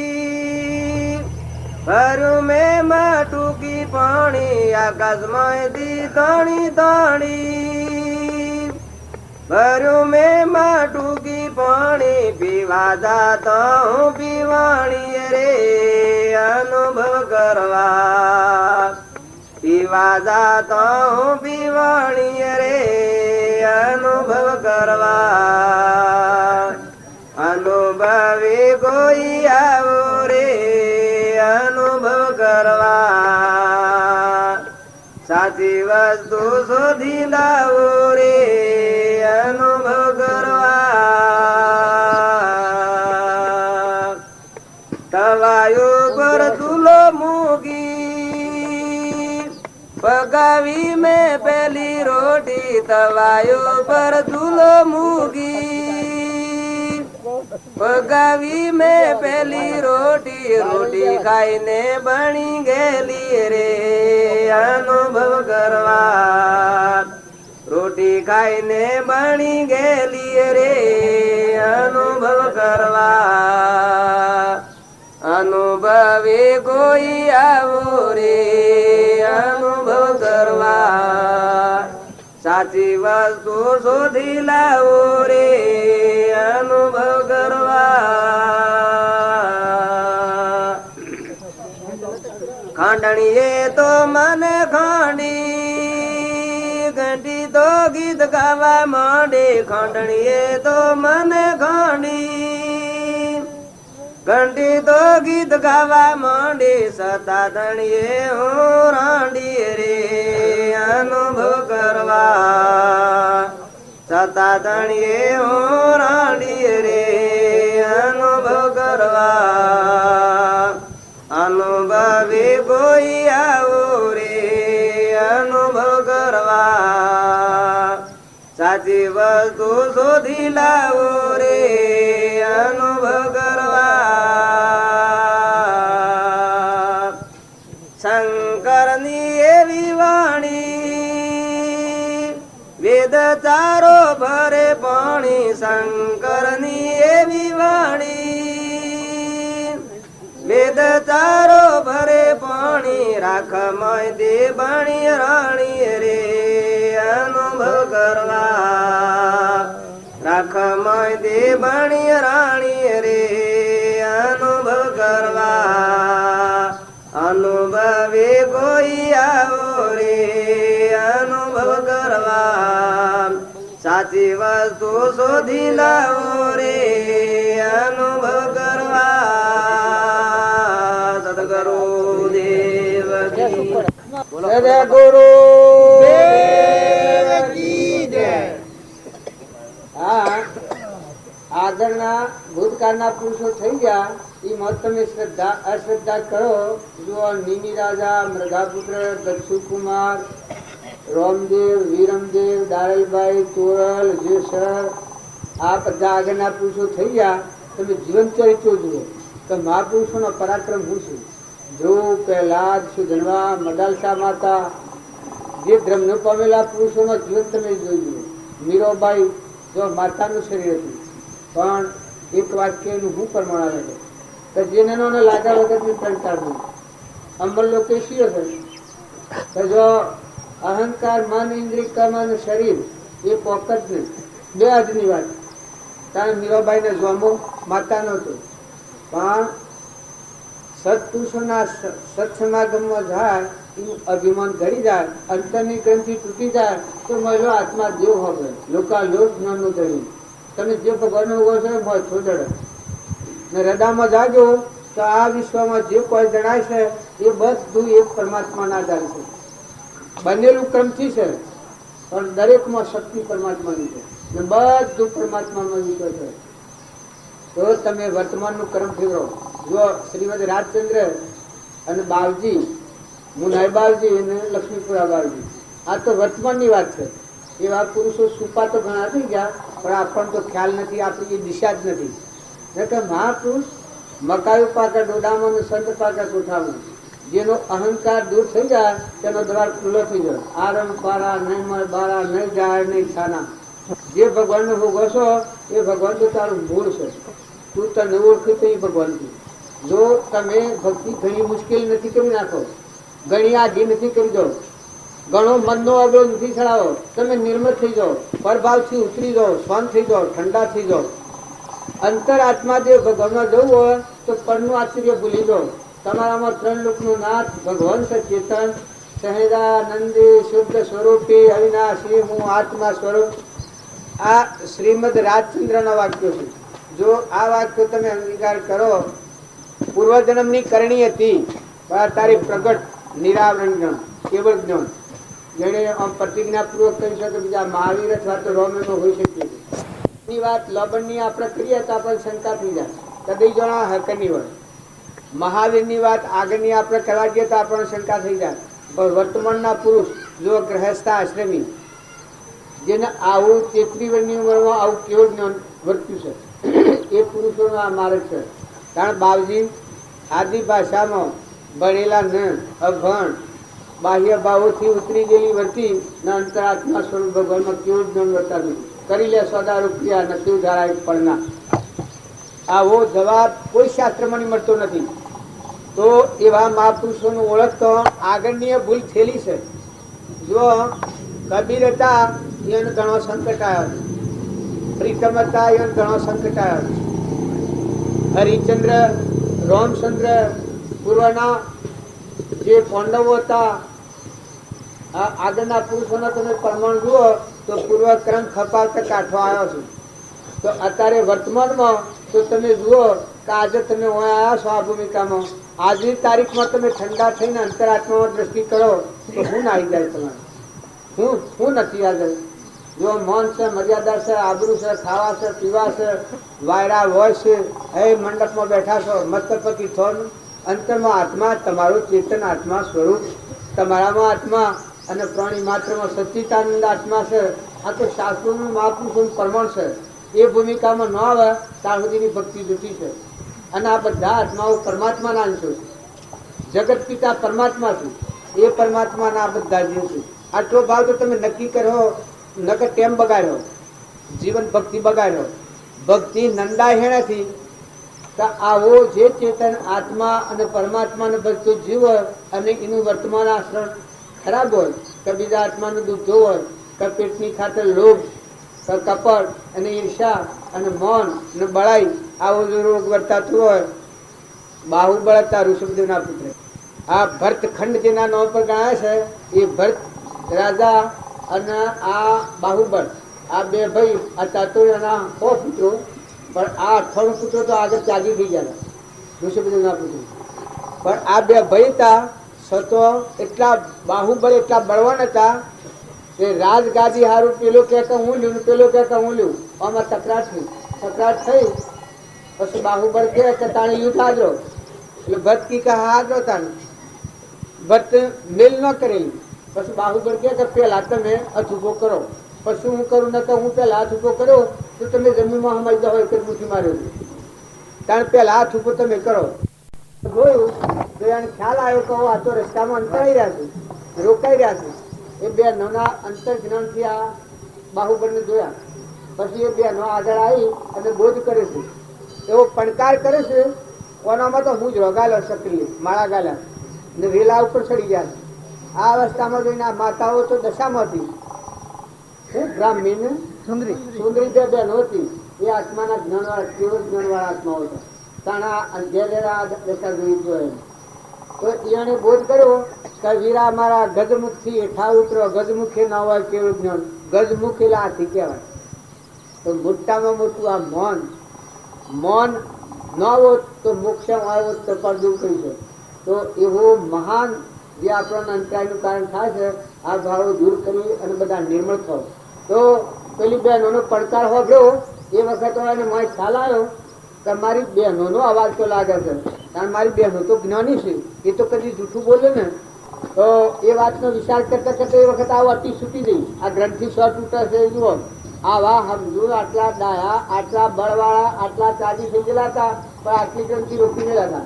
ભર્યું મેં ટૂંકી પાણી આકાશમાંથી તાણી ભર્યું મેં ટૂંકી પાણી પીવા જાતા હું પીવાણી રે અનુભવ કરવા પીવા જાતા હું પીવાણી રે અનુભવ કરવા અનુભવે કોઈ આવો રે અનુભવ કરવા સાચી વસ્તુ શોધી લાવો રે અનુભવ કરવા તવાયો પર ચૂલો મૂકી પકાવી મેં પેલી રોટી તવાયો પર ચૂલો મૂકી પકાવી મેં પેલી રોટી ખાઈને બની ગયેલી રે અનુભવ કરવા રોટી ખાઈને બની ગયેલી રે અનુભવ કરવા અનુભવે કોઈ આવો રે અનુભવ કરવા સાચી વસ્તુ શોધી લાવો રે અનુભવ કરવા ખાંડણીએ તો મને ખાંડી ઘંટી તો ગીત ગાવા માંડે ખાંડણીએ તો મને ખાંડી ઘંટી તો ગીત ગાવા માંડી સતા ધણીએ હું રાંડી રે અનુભવ કરવા સતા ધણીએ હું રાંડી રે અનુભવ કરવા અનુભવે કોઈ આવો રે અનુભવ કરવા સાચી વસ્તુ શોધી લાવો રે અનુભવ કરવા શંકરની એવી વાણી વેદ ચારો ભરે પાણી શંકરની એવી વાણી વેદ ચારો ભરે પાણી રાખમય દે બણી રાણી રે અનુભવ કરવા રાખમય દે બણી રાણી રે અનુભવ કરવા અનુભવે કોઈ આવો રે અનુભવ કરવા સાચી વસ્તુ શોધી લાવો રે અનુભવ કરવા સદગુરુ દેવ કી સદગુરુ દેવ કી જય આગળના ભૂતકાળના પુરુષો થઈ ગયા એ મત તમે શ્રદ્ધા અશ્રદ્ધા કરો જો નિમિ રાજા મૃગાપુત્ર દક્ષુકુમાર રામદેવ વીરમદેવ દારલભાઈ તોરલ જેસર આ બધા આગળના પુરુષો થઈ ગયા તમે જીવન ચરિત્રો જુઓ તો મહાપુરુષોનો પરાક્રમ શું છે ધ્રુવ, પ્રહલાદ, સુધન્વા, મદાલસા માતા, જે ધર્મને પામેલા પુરુષોનો જીવન તમે જોઈ લો. મીરાબાઈ જો માતાનું શરીર હતું, પણ એક વાક્યનું હું પ્રમાણ આવે છે કે જેને લાગ્યા વગરની કંટાળવું. અમર લોકો શીઓ છે કે જો અહંકાર, મન, ઇન્દ્રિય, કર્મ અને શરીર એ પોકત નહીં, બે હદની વાત. કારણ મીરાબાઈને જોમો માતાનો હતો, પણ સત્પુરુષોના સત્સમાગમમાં જાય એનું અભિમાન ઘડી જાય, અંતરની ગ્રંથિ તૂટી જાય તો મહિલો આત્મા દેવ હવે લોકા લોક જ્ઞાનનું ધરી તમે જે ભગવાનનો ઉગો છો હોય છોડે ને હૃદયમાં જાગો તો આ વિશ્વમાં જે કોઈ જણાય છે એ બધું એક પરમાત્માના આધારે છે. બનેલું ક્રમથી છે, પણ દરેકમાં શક્તિ પરમાત્માની છે ને બધું પરમાત્મામાં વિશ્વ છે. તો તમે વર્તમાનનું કર્મ ફેરવો. જો શ્રીમદ રાજચંદ્ર અને બાવજી, મુનાઈ બાવજી અને લક્ષ્મીપુરા બાવજી, આ તો વર્તમાનની વાત છે. એવા પુરુષો સુપા તો ઘણા થઈ ગયા, પણ આપણને તો ખ્યાલ નથી, આપણી એ દિશા જ નથી. કે મહાપુરુષ મકાયું પાકા ડોડામાં સંત પાકા કોઠામાં, જેનો અહંકાર દૂર થઈ જાય તેનો દ્વાર ખુલ્લો થઈ જાય. આરમ પારા નહીં મળે બારા, નહીં જાય નહીં છાના. જે ભગવાનને ભોગવો છો એ ભગવાન તો તારું મૂળ છે. તું તને ઓળખી તો એ ભગવાન છે. જો તમે ભક્તિ ઘણી મુશ્કેલ નથી કરી નાખો, ઘણી આઘી નથી કરી દો, ઘણો મનનો અવરોધ નથી ચડાવો, તમે નિર્મળ થઈ જાઓ, પરભાવથી ઉતરી જાઓ, શાંત થઈ જાઓ, ઠંડા થઈ જાઓ. અંતર આત્મા જે ભગવાનમાં જવું હોય તો પરનું આશ્ચર્ય ભૂલી જાઓ. તમારામાં ત્રણ લોકનું નાથ ભગવાન છે, ચેતન, સહેદાનંદી, શુદ્ધ સ્વરૂપી, અવિનાશી, હું આત્મા સ્વરૂપ. આ શ્રીમદ રાજચંદ્રના વાક્યો છે. જો આ વાક્યો તમે અંગીકાર કરો, પૂર્વજન્મની કરણી હતી પણ તારી પ્રગટ નિરાવરણ જ્ઞાન, કેવળ જ્ઞાન, જેને આમ પ્રતિજ્ઞાપૂર્વક કહી શકે બીજા મહાવીર અથવા તો રોમેમાં હોઈ શકીએ. ની વાત લબણની આપણે કરીએ તો આપણે શંકા થઈ જાય, કદી જણા હકની હોય. મહાવીરની વાત આગળની આપણે કરવા જઈએ તો આપણને શંકા થઈ જાય. પણ વર્તમાનના પુરુષ જો ગ્રહસ્થ આશ્રમી, જેને આવું 33 વર્ષની ઉંમરમાં આવું કેવું જ્ઞાન વર્ત્યું છે, એ પુરુષોનો આ માર્ગ છે. કારણ બાવજી આદિ ભાષામાં ભણેલા ન, અભણ, બાહ્ય ભાવોથી ઉતરી ગયેલી વર્તી ને અંતરાત્મા સ્વરૂપ ભગવાનમાં કેવું જ્ઞાન વર્તાવ્યું. કરી લે સોદા રૂપિયા નથી ધારાય પડના. આવો જવાબ કોઈ શાસ્ત્રમાં મળતો નથી. તો એવા મહાપુરુષોનું ઓળખ તો આગળની ભૂલ થયેલી છે. જો કબીર હતા એને ઘણો સંકટ આવ્યો, પ્રીતમ હતા એને ઘણો સંકટ આવ્યો, હરિચંદ્ર, રામચંદ્ર, પૂર્વના જે પાંડવો હતા, આગળના પુરુષોના તમે પ્રમાણ જુઓ તો પૂર્વક્રમ ખપાવતા કાઠો આવ્યો છે. તો અત્યારે વર્તમાનમાં તો તમે જુઓ કે આજે તમે આવ્યા છો આ ભૂમિકામાં, આજની તારીખમાં તમે ઠંડા થઈને અંતરાત્મામાં દ્રષ્ટિ કરો તો હું આવી જાય તમારે, હું નથી આગળ. જો મૌન છે, મર્યાદા છે, આબરૂ છે, ખાવા છે, પીવા છે, વાયરા હોય છે, હે મંડપમાં બેઠા છો, મસ્તપતિ થો, અંતરમાં આત્મા તમારું ચેતન આત્મા સ્વરૂપ, તમારામાં આત્મા અને પ્રાણી માત્રમાં સચ્ચિદાનંદ આત્મા છે. આ તો શાસ્ત્રોનું મહાપુરુષોનું પ્રમાણ છે. એ ભૂમિકામાં ન આવે ત્યાં સુધીની ભક્તિ જૂઠી છે. અને આ બધા આત્માઓ પરમાત્માના અંશો છે. જગત પિતા પરમાત્મા છે, એ પરમાત્માના બધા જીવ છે. આટલો ભાવ તો તમે નક્કી કરો, નકર ટેમ બગાડ્યો, જીવન ભક્તિ બગાડ્યો. ભક્તિ નંદા હેણાથી તો આવો જે ચેતન આત્મા અને પરમાત્માને ભજતો જીવ હોય અને એનું વર્તમાન આચરણ ખરાબ હોય, કે બીજા આત્માનું દુઃખ જોવું હોય, કે પેટની ખાતર લોભ, કે કપટ અને ઈર્ષા અને મૌન અને બળાઈ, આવો જો રોગ વર્તાતું હોય. બાહુબળ હતા ઋષભદેવના પુત્ર. આ ભરતખંડ જેના નામ પર ગણાય છે, એ ભરત રાજા અને આ બાહુબળ, આ બે ભાઈ હતા. તો એના 100 પુત્રો, પણ આ 98 પુત્રો તો આગળ ત્યાગી થઈ ગયા ઋષભદેવના પુત્રો. પણ આ બે ભાઈ હતા સતો એટલા બાહુબળ એટલા બળવાન હતા કે રાજગાદી હારું પેલો કે હું લ્યું, પેલો કે હું લ્યું, આમાં તકરાર થઈ. પછી બાહુબળ કે તાણે યુદ્ધ હાજરો, એટલે ભરત કી કે હાજરો તાણે ભરત મેલ ન કરેલી. પછી બાહુબળ કે પેલા તમે હાથ ઉભો કરો, પછી હું કરું ન હું પેલા હાથ ઉભો કર્યો તો તમે જમીનમાં હમાઈ જાઓ, એક જ મુઠ્ઠી માર્યો. તાણે પેલા હાથ ઉભો તમે કરો. જોયું તો એને ખ્યાલ આવ્યો કે આ તો રસ્તામાં અંતરાઈ રહ્યા છે, રોકાઈ રહ્યા છે. એ બે નોના અંતર જ્ઞાનથી આ બાહુબળને જોયા. પછી એ બે નો આગળ આવી અને બોધ કરે છે, એવો પડકાર કરે છે. કોનામાં તો હું જ રોગાલો સક્રિય માળા ગાલા ને વેલા ઉપર ચડી ગયા છે. આ અવસ્થામાં જોઈને આ માતાઓ તો દશામાં હતી. હું બ્રાહ્મણ સુંદરી જે બેન હતી એ આત્માના જ્ઞાનવાળા કેવળ જ્ઞાનવાળા આત્માઓ હતા. તાણા અંધેરા દશા જોઈ જોઈએ તો એને બોધ કર્યો કે વીરા મારા ગજમુખ થી હેઠા ઉતરો. ગજમુખે ના હોય કેવળ જ્ઞાન, ગજમુખ એટલે હાથી કહેવાય. તો મોટામાં મોટું આ મૌન ન હોત તો મોક્ષ આવ્યો તો પડદું કરી છે. તો એવો મહાન જે આપણને અંતરાયનું કારણ થાય છે, આ ભાવો દૂર કરી અને બધા નિર્મળ થયો. તો પેલી બહેનોનો પડકાર હોભ્યો એ વખત એને મને ખ્યાલ આવ્યો કે મારી બહેનોનો અવાજ તો લાગે છે, કારણ મારી બહેનો તો જ્ઞાની છે, એ તો કદી જૂઠું બોલે ને. તો એ વાતનો વિચાર કરતા કરતા એ વખત આવો અતિ છૂટી ગઈ. આ ગ્રંથિ સો તૂટે છે જુઓ. આવા સમજુ આટલા ડાયા, આટલા બળવાળા, આટલા ચાજી થઈ ગયેલા હતા, પણ આટલી ગ્રંથિ રોકી ગયેલા હતા.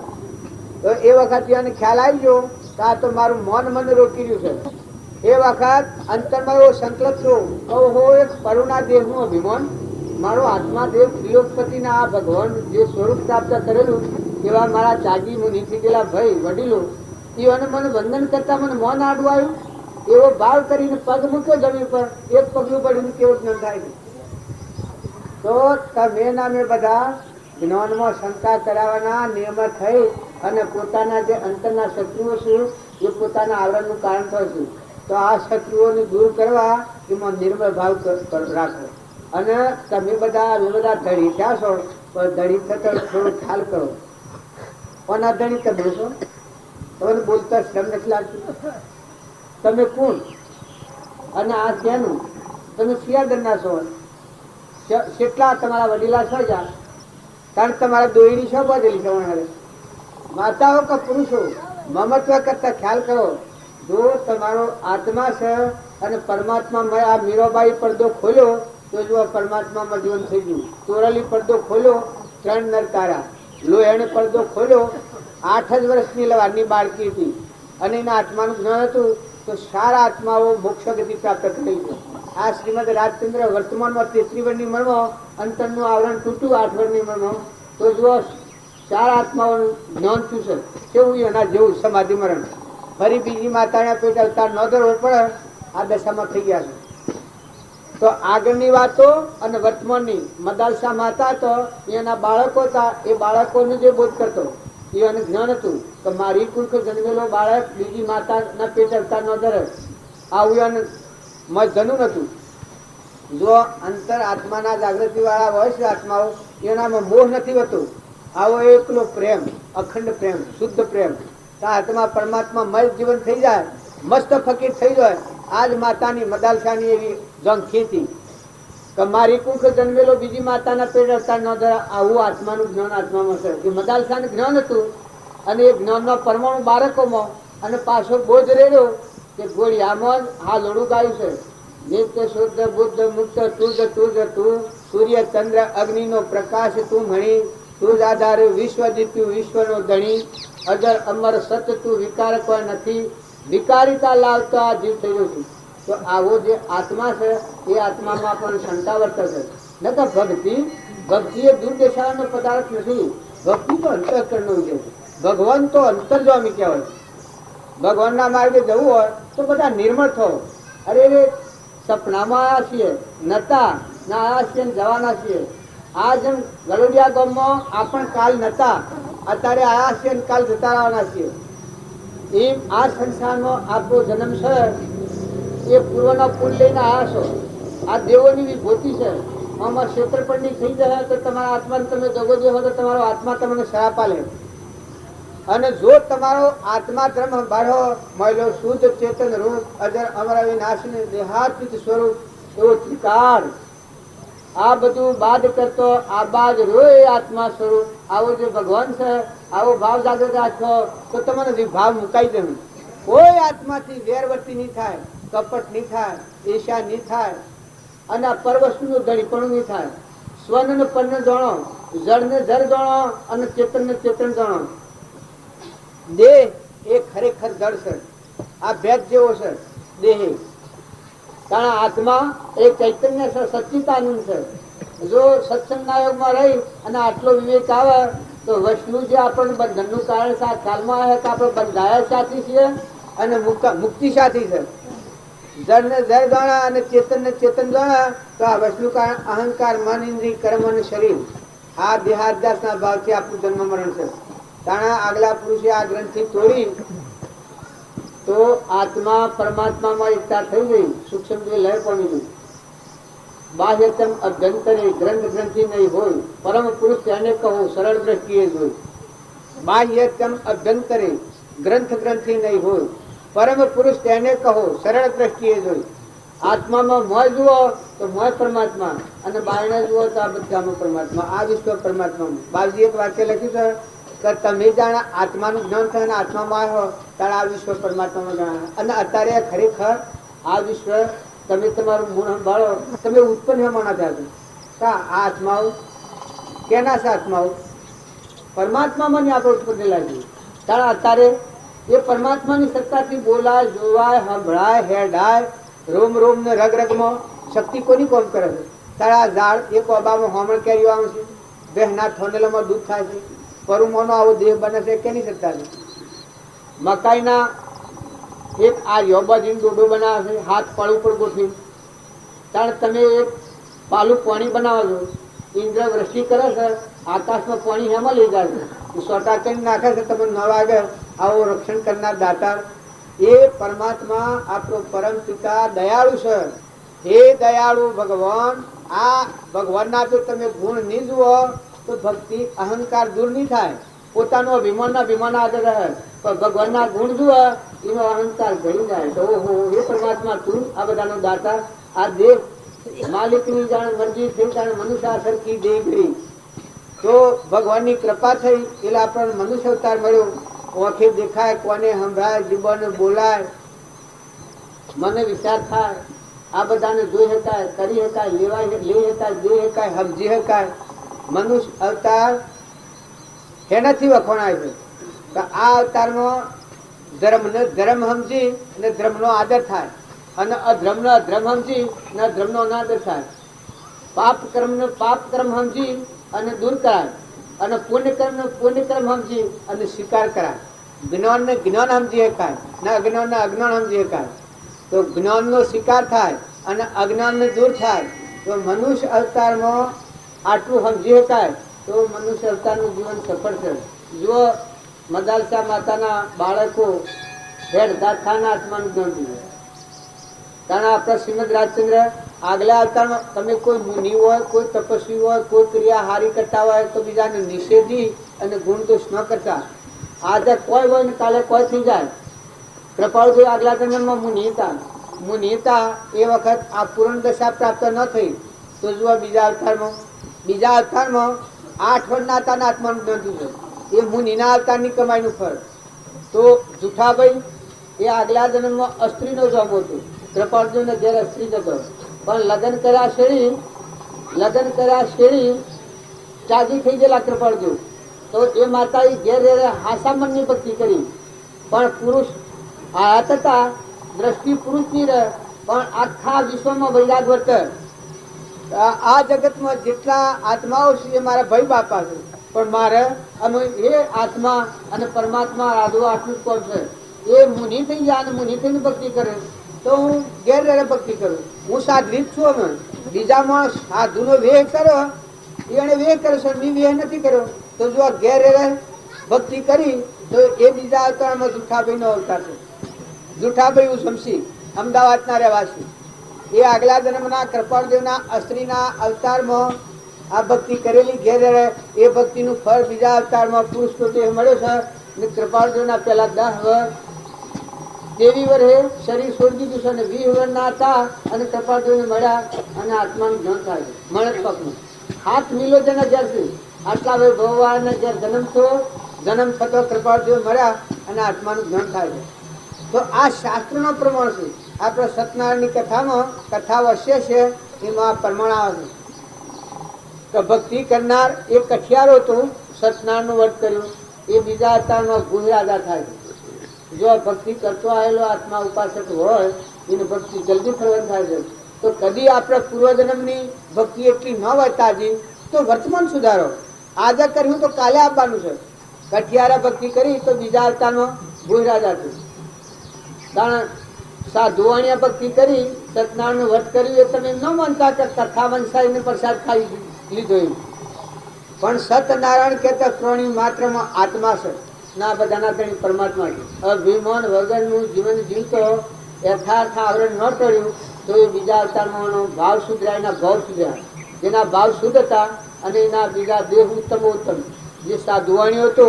તો એ વખત એને ખ્યાલ આવી ગયો કે આ તો મારું મન મને રોકી રહ્યું છે. એ વખત અંતરમાં એવો સંકલ્પ થયો કહો એક કરુણા દેહનું અભિમાન, મારો આત્મા દેવ ત્રિલોકપતિના આ ભગવાન જે સ્વરૂપ પ્રાપ્ત કરેલું એવા મારા ચાજી મુનિ થઈ ગયેલા ભાઈ વડીલો એને મને વંદન કરતા મને મન આડું આવ્યું. એવો ભાવ કરીને પગ મૂક્યો જમીન પર, એક પગલું પડીને કેવું જ્ઞાન થાય છે. તો તમે નામે બધા જ્ઞાનમાં શંકા કરાવવાના નિયમ થઈ અને પોતાના જે અંતરના શત્રુઓ છે એ પોતાના આવરણનું કારણ થશે. તો આ શત્રુઓને દૂર કરવા એમાં નિર્મળ ભાવ રાખો. અને તમે બધા ધડી થયા છો, પણ ધડી થતા થોડો ખ્યાલ કરો. કોના ધડી તમે છો? તમને બોલતા શ્રમ નથી લાગતું? તમે કોણ અને આ શેનું? તમે સિયાદરના છો? કેટલા તમારા વડીલા છો? જા કારણ તમારા દોયડી છો બધેલી છે. હવે માતાઓ કે પુરુષો મમત્વ કરતા ખ્યાલ કરો. જો તમારો આત્મા છે અને પરમાત્મા આ મીરાબાઈ પડદો ખોલ્યો તો જો પરમાત્મામાં જીવન થઈ ગયું. ચોરાલી પડદો ખોલ્યો 3 નર તારા. લોહેણે પડદો ખોલ્યો 8 જ વર્ષની લવારની બાળકી હતી અને એના આત્માનું જ્ઞાન હતું. તો સારા આત્માઓ મોક્ષ ગતિ પ્રાપ્ત કરી છે. આ શ્રીમદ રાજચંદ્ર વર્તમાનમાં 33 વર્ષની ઉંમરમાં અંતરનું આવરણ તૂટ્યું 8 વર્ષની ઉંમરમાં. તો જો ચાર આત્માઓનું જ્ઞાન થયું છે કેવું એના જેવું સમાધિ મરણ. ફરી બીજી માતાના પેટ અવતાર ન ધરવો પડે આ દશામાં થઈ ગયા છે. તો આગળની વાતો અને વર્તમાનની મદાલસા માતા તો એના બાળકો હતા, એ બાળકોને જે બોધ કરતો એને જ્ઞાન હતું કે મારી કુખ જન્મેલો બાળક બીજી માતાના પેટ અવતાર ન ધરે. આવું એને જનું હતું. જો અંતર આત્માના જાગૃતિ વાળા હોય છે આત્માઓ એનામાં મોહ નથી હોતો. આવો એકલો પ્રેમ, અખંડ પ્રેમ, શુદ્ધ પ્રેમ, આત્મા પરમાત્મા મય જીવન થઈ જાય, મસ્ત ફકીર થઈ જાય. આજ માતાની મદાલસાની એવી જંગ ખેતી કે મારી કુખ જન્મેલો બીજી માતાના પેટ અવતાર ન ધરા. આવું આત્માનું જ્ઞાન આત્મામાં છે. એ મદાલસાનું જ્ઞાન હતું અને એ જ્ઞાનના પરમાણુ બાળકોમાં અને પાછો બોધ રેડ્યો કે ગોળિયામાં આ લોડું ગાયું છે. નિત્ય શુદ્ધ બુદ્ધ મુક્ત તું જ તું, સૂર્ય ચંદ્ર અગ્નિનો પ્રકાશ તું મણી, તું જ આધાર વિશ્વ જીત્યું વિશ્વનો ધણી, અજર અમર સત તું વિકાર કોઈ નથી, વિકારિતા લાવતા આ જીવ થઈ ગયો છું. તો આવો જે આત્મા છે એ આત્મામાં પણ શંકા વર્તે છે. ન તો ભક્તિ એ દુર્દશાનો પદાર્થ નથી. ભક્તિ તો અંતઃકરણનો છે. ભગવાન તો અંતર્જામી કહેવાય. ભગવાનના માર્ગે જવું હોય તો બધા નિર્મળ થવો. અરે સપનામાં આવ્યા છીએ, નતા ના આવ્યા છીએ જવાના છીએ. આ જેમ ગલોડિયા ગામમાં આપણ કાલ નતા, અત્યારે આવ્યા છીએ અને કાલ જતા રહેવાના છીએ. એમ આ સંસારમાં આપણો જન્મ છે એ પૂર્વના પુલ લઈને આવ્યા છો. આ દેવોની વિભૂતિ છે. આમાં ક્ષેત્રપણની થઈ જાય તો તમારા આત્માને તમે દગો દેવો તો તમારો આત્મા તમને શ્રાપ આલે. અને જો તમારો આત્મા ધર્મ બાળો મળ્યો શુદ્ધ ચેતન રૂપ અજર અમર વિનાશી દેહાત્મિક સ્વરૂપ એવો ત્રિકાળ આ બધું બાદ કરતો આ બાદ રોય આત્મા સ્વરૂપ આવો જે ભગવાન છે આવો ભાવ જાગૃત રાખો તો તમને વિભાવ મુકાઈ દેવું. કોઈ આત્માથી વેરવર્તી નહીં થાય, કપટ નહીં થાય, ઈર્ષા નહીં થાય અને આ પરવસ્તુનું ધણીપણું નહીં થાય. સ્વને પરને જાણો, જળને જળ જાણો અને ચેતનને ચેતન જાણો. દેહ એ ખરેખર જળ છે, આ ભેદ જેવો છે દેહ. કારણ આત્મા એ ચૈતન્ય છે, સચ્ચિદાનંદ છે. જો સત્સંગના યોગમાં રહી અને આટલો વિવેક આવે તો વૈષ્ણુ જે આપણને બંધનનું કારણ છે, આ ખ્યાલમાં આવે કે આપણે બંધાયા સાથી છીએ અને મુક્તિ સાથી છે. જળ ને જળ જાણા અને ચેતન ને ચેતન જાણા તો આ વૈષ્ણુ કારણ અહંકાર, મન, ઇન્દ્રિય, કર્મ અને શરીર આ દેહાદ્યાસ ના ભાવથી આપણું જન્મ મરણ છે. કારણ આગલા પુરુષે આ ગ્રંથિ તોડી તો આત્મા પરમાત્મામાં એકતા થઈ ગઈ, સૂક્ષ્મ લય પામી ગઈ. બાહ્યતમ અભ્યંતરે ગ્રંથ ગ્રંથિ નહીં હોય, પરમ પુરુષ તેને કહો સરળ દ્રષ્ટિએ જોઈ. બાહ્યતમ અભ્યંતરે ગ્રંથ ગ્રંથિ નહીં હોય, પરમ પુરુષ તેને કહો સરળ દ્રષ્ટિએ જોઈ. આત્મામાં મોય જુઓ તો મોય પરમાત્મા અને બાયણે જુઓ તો આ બધામાં પરમાત્મા, આ વિશ્વ પરમાત્મા. બાજી એક વાક્ય લખ્યું છે કે તમે જાણે આત્માનું જ્ઞાન થાય અને આત્મામાં આવ્યો ત્યારે આ વિશ્વ પરમાત્મામાં જાણે. અને અત્યારે ખરેખર આ વિશ્વ તમે તમારું મૂળ સંભાળો, તમે ઉત્પન્ન હેમાના થયા છો. આ આત્માઓ કેના છે? આત્માઓ પરમાત્મામાં ની આપણે ઉત્પન્ન લાગી. ત્યારે અત્યારે એ પરમાત્માની સત્તાથી બોલાય, જોવાય, સંભળાય, હેડાય, રોમ રોમ ને રગ રગમાં શક્તિ કોની કોમ કરે છે? ત્યારે આ ઝાડ એક ઓબામાં હોમણ કેરીઓ આવે છે, બેહના થોનેલામાં દૂધ થાય છે, પરુમોનો આવો દેહ બને છે, કેની સત્તા છે? મકાઈના એક આ યોબાજીનો ડોડો બનાવે છે, હાથ પળ ઉપર ગોઠવી. ત્યારે તમે એક પાલું પાણી બનાવો છો, ઇન્દ્ર વૃષ્ટિ કરે છે, આકાશમાં પાણી હેમાં લઈ જાય છે, સોટા કરી નાખે છે, તમે ન વાગે આવો રક્ષણ કરનાર દાતાર એ પરમાત્મા આપણો પરમ પિતા દયાળુ છે. હે દયાળુ ભગવાન, આ ભગવાનના જો તમે ગુણ નહીં જુઓ તો ભક્તિ અહંકાર દૂર નહીં થાય. પોતાનો અભિમાન આગળ રહે, પણ ભગવાનના ગુણ જુઓ એનો અહંકાર ઘડી જાય તો ઓહો એ પરમાત્મા તું આ બધાનો દાતા. આ દેહ માલિકની જાણ મરજી થઈ, જાણે મનુષ્ય સરખી દેહ ગઈ તો ભગવાનની કૃપા થઈ એટલે આપણને મનુષ્ય અવતાર મળ્યો. ઓખે દેખાય, કોને સંભળાય, જીવન બોલાય, મને વિચાર થાય, આ બધાને જોઈ શકાય, કરી શકાય, લેવાય લઈ શકાય, દે શકાય, સમજી શકાય. મનુષ્ય અવતાર શેનાથી વખણાય છે? તો આ અવતારમાં ધર્મ સમજી અને ધર્મનો આદર થાય, અને અધર્મનો અધર્મ સમજી અને અધર્મનો અનાદર થાય. પાપ કર્મ સમજી અને દૂર કરાય, અને પુણ્ય કર્મ સમજી અને સ્વીકાર કરાય. જ્ઞાન ને જ્ઞાન સમજી શકાય ને અજ્ઞાન ને અજ્ઞાન સમજી શકાય. તો જ્ઞાન નો સ્વીકાર થાય અને અજ્ઞાન ને દૂર થાય. તો મનુષ્ય અવતારમાં આટલું સમજી શકાય તો મનુષ્ય અવતારનું જીવન સફળ છે. જો મદાલસા માતાના બાળકો હેડ દાખાના આત્માનું જ્ઞાન દીધું. કારણ આપણા શ્રીમદ રાજચંદ્ર આગલા અવતારમાં તમે કોઈ મુનિ હોય, કોઈ તપસ્વી હોય, કોઈ ક્રિયા હારી કરતા હોય તો બીજાને નિષેધી અને ગુણ દોષ ન કરતા. આજે કોઈ હોય ને કાલે કોઈ થઈ જાય. કૃપાળુ આગલા જન્મમાં મુનિ હતા એ વખત આ પૂર્ણ દશા પ્રાપ્ત ન થઈ તો જુઓ બીજા અવતારમાં 8 વર્ષના હતા આત્માનું જ્ઞાન દીધું. એ મુનિના અવતારની કમાઈનું ફળ. તો જુઠાભાઈ એ આગલા જન્મમાં અસ્ત્રીનો જોબ હતો. કૃપાળુને ઘેર અસ્ત્રી જતો, પણ લગ્ન કર્યા શેરી ચાજી થઈ ગયેલા કૃપાળુ. તો એ માતાએ ઘેર હાસામનની ભક્તિ કરી, પણ પુરુષ હાથ હતા, દ્રષ્ટિ પુરુષની રહે, પણ આખા વિશ્વમાં વૈરાગ વર્તે. આ જગતમાં જેટલા આત્માઓ છે એ મારા ભાઈ બાપા છે, પણ મારે અમે એ આત્મા અને પરમાત્મા રાધો આટલું જ કોણ છે. એ મુનિ થઈ જાય અને મુનિ થઈને ભક્તિ કરે તો હું ઘેર ભક્તિ કરું. હું સાધ્વી જ છું. અમે બીજા માણસ સાધુનો વેહ કર્યો એને વેહ કર્યો છે, મેં વેહ નથી કર્યો. તો જો ઘેર ભક્તિ કરી તો એ બીજા અવતારમાં જુઠાભાઈ નો અવતાર છે. જુઠાભાઈ ઉસમસી અમદાવાદના રહેવાસી એ આગલા જન્મના કૃપાળદેવના અસ્ત્રીના અવતારમાં આ ભક્તિ કરેલી ઘેર એ ભક્તિનું ફળ બીજા અવતારમાં પુરુષ પોતે મળ્યો છે. કૃપાળદેવના પેલા 10 વર્ષ 23 વર્ષે શરીર છોડી દીધું છે અને 20 વર્ષના હતા અને કૃપાળદેવને મળ્યા અને આત્માનું જ્ઞાન થાય છે. મળે પગનું હાથ મિલો જેના જ્યારથી આટલા ભગવાનને જ્યારે જન્મ થતો કૃપાળદેવ મળ્યા અને આત્માનું જ્ઞાન થાય છે. તો આ શાસ્ત્રનો પ્રમાણ છે. આપણા સત્યનારાયણની કથાઓ હશે છે એમાં પ્રમાણ આવે છે કે ભક્તિ કરનાર એ કઠિયારો હતો, સત્યનારાયણનું વ્રત કર્યું, એ બીજા અવતારમાં ગુજરાજા થાય છે. જો ભક્તિ કરતો આવેલો આત્મા ઉપાસક હોય એને ભક્તિ જલ્દી ફળવન થાય છે. તો કદી આપણે પૂર્વજન્મની ભક્તિ એટલી ન હોય તાજી તો વર્તમાન સુધારો. આજે કર્યું તો કાલે આપવાનું છે. કઠિયારા ભક્તિ કરી તો બીજા અવતારમાં ગુજરાજા છે. કારણ સાધુવાણીયા ભક્તિ કરી સત્યનારાયણ વ્રત કર્યું એ તમે ન માનતા કે કથા વંશાઈને પ્રસાદ ખાઈ લીધો એમ. પણ સત્યનારાયણ કહેતા પ્રાણી માત્રમાં આત્મા છે ના બધાના તેની પરમાત્મા છે. અભિમાન વગરનું જીવન જીવતો યથાર્થ આવરણ ન ટળ્યું તો એ બીજા અવતારનો ભાવ સુધર્યા, એના ભાવ સુધર્યા. જેના ભાવ શુદ્ધ હતા અને એના બીજા દેહ ઉત્તમ ઉત્તમ. જે સાધુવાણીઓ હતો